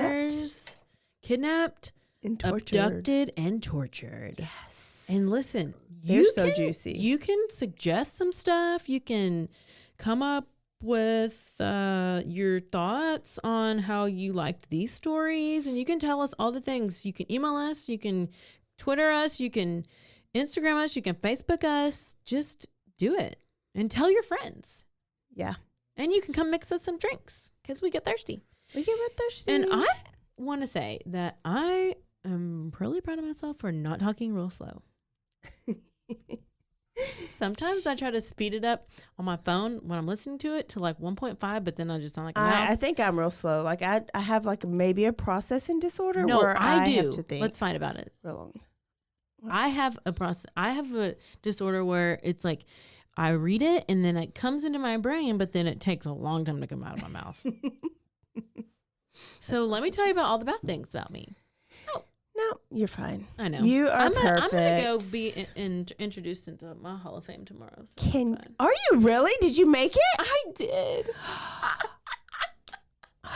and tortured. abducted, and tortured. Yes. And listen, they're so juicy. You can suggest some stuff. You can come up with your thoughts on how you liked these stories, and you can tell us all the things. You can email us, you can Twitter us, you can Instagram us, you can Facebook us. Just do it and tell your friends. Yeah. And you can come mix us some drinks because we get thirsty. We get real thirsty. And I want to say that I am really proud of myself for not talking real slow. Sometimes I try to speed it up on my phone when I'm listening to it to like 1.5, but then I just sound like a mouse. I think I'm real slow. Like I have like maybe a processing disorder. No, where I do. Have to think Let's fight about it. real long. I have a disorder where it's like I read it and then it comes into my brain, but then it takes a long time to come out of my mouth. So let me tell you about all the bad things about me. No, you're fine. I know. You are perfect. I'm going to go be introduced into my Hall of Fame tomorrow. So Are you really? Did you make it? I did.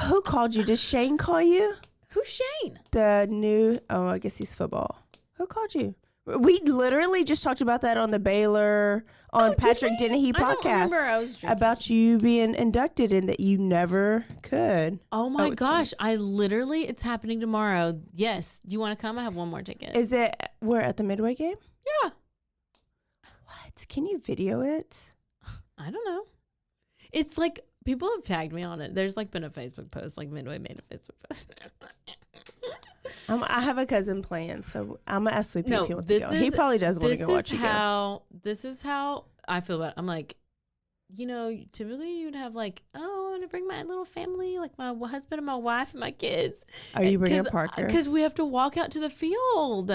Who called you? Did Shane call you? Who's Shane? I guess he's football. Who called you? We literally just talked about that on the Baylor Patrick Dennehy podcast. I was drinking. About you being inducted and that you never could. Oh my gosh. It's happening tomorrow. Yes. Do you want to come? I have one more ticket. Is it we're at the Midway game? Yeah. What? Can you video it? I don't know. It's like people have tagged me on it. There's like been a Facebook post, like Midway made a Facebook post. I have a cousin playing, so I'm going to ask Sweepy if he wants to go. He probably does want to go watch you go. This is how I feel about it. I'm like, typically you'd have like, I want to bring my little family, like my husband and my wife and my kids. Are you bringing Parker? Because we have to walk out to the field.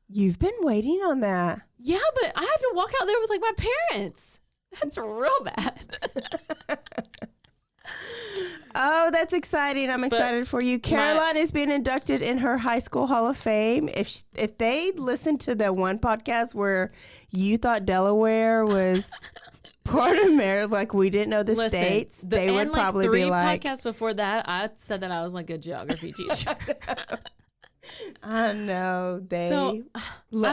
You've been waiting on that. Yeah, but I have to walk out there with like my parents. That's real bad. Oh, that's exciting. I'm excited for you. Caroline is being inducted in her high school Hall of Fame. If they listened to the one podcast where you thought Delaware was part of Maryland, like we didn't know the states, they would probably be like... 3 podcasts before that, I said that I was like a geography teacher. I know.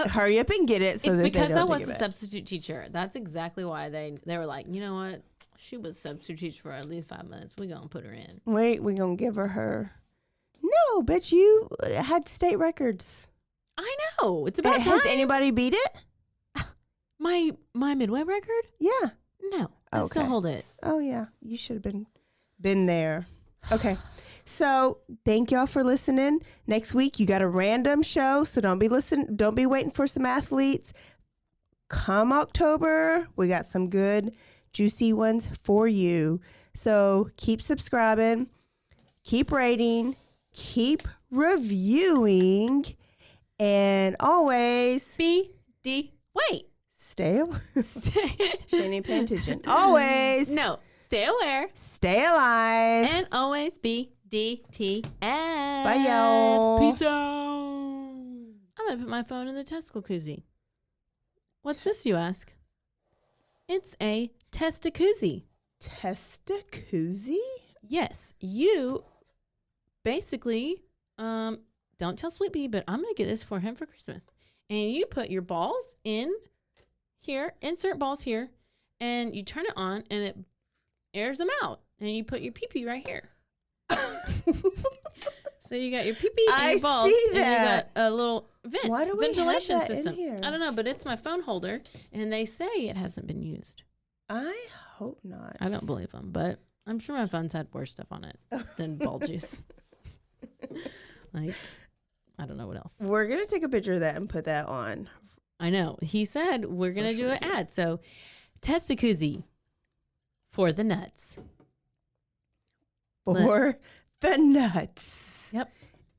Hurry up and get it. It's because I was a substitute teacher. That's exactly why they were like, you know what? She was a substitute teacher for at least 5 minutes. We're going to put her in. Wait, we're going to give her. No, but you had state records. I know. It's about time. Has anybody beat it? My Midway record? Yeah. No. I still hold it. Oh, yeah. You should have been there. Okay. So thank y'all for listening. Next week, you got a random show. So don't be waiting for some athletes. Come October, we got some good juicy ones for you. So keep subscribing, keep rating, keep reviewing, and always stay aware. Shane ain't paying attention. Always. No, stay aware. Stay alive. And always be DTF. Bye, y'all. Peace out. I'm going to put my phone in the testicle koozie. What's this, you ask? It's a testicoozie. Testicoozie? Yes. You basically don't tell Sweet Pea, but I'm going to get this for him for Christmas. And you put your balls in here, insert balls here, and you turn it on, and it airs them out. And you put your pee-pee right here. So you got your pee-pee and your balls, and you got a little ventilation system. In here? I don't know, but it's my phone holder, and they say it hasn't been used. I hope not. I don't believe them, but I'm sure my phone's had worse stuff on it than ball juice. Like, I don't know what else. We're going to take a picture of that and put that on. I know. He said we're going to do an ad. So, Testacuzzi for the nuts. For the nuts. Yep.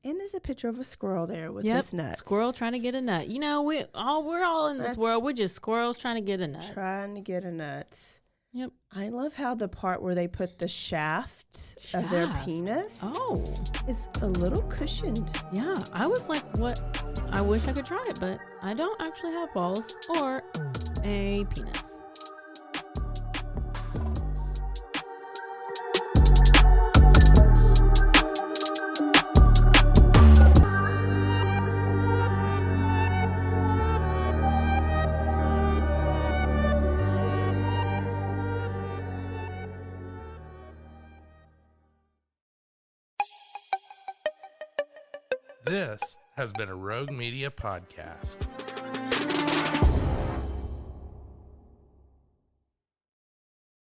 And there's a picture of a squirrel there with his nuts. Squirrel trying to get a nut. You know, we're all in this world. We're just squirrels trying to get a nut. Trying to get a nut. Yep. I love how the part where they put the shaft of their penis is a little cushioned. Yeah. I was like, what? I wish I could try it, but I don't actually have balls or a penis. This has been a Rogue Media podcast.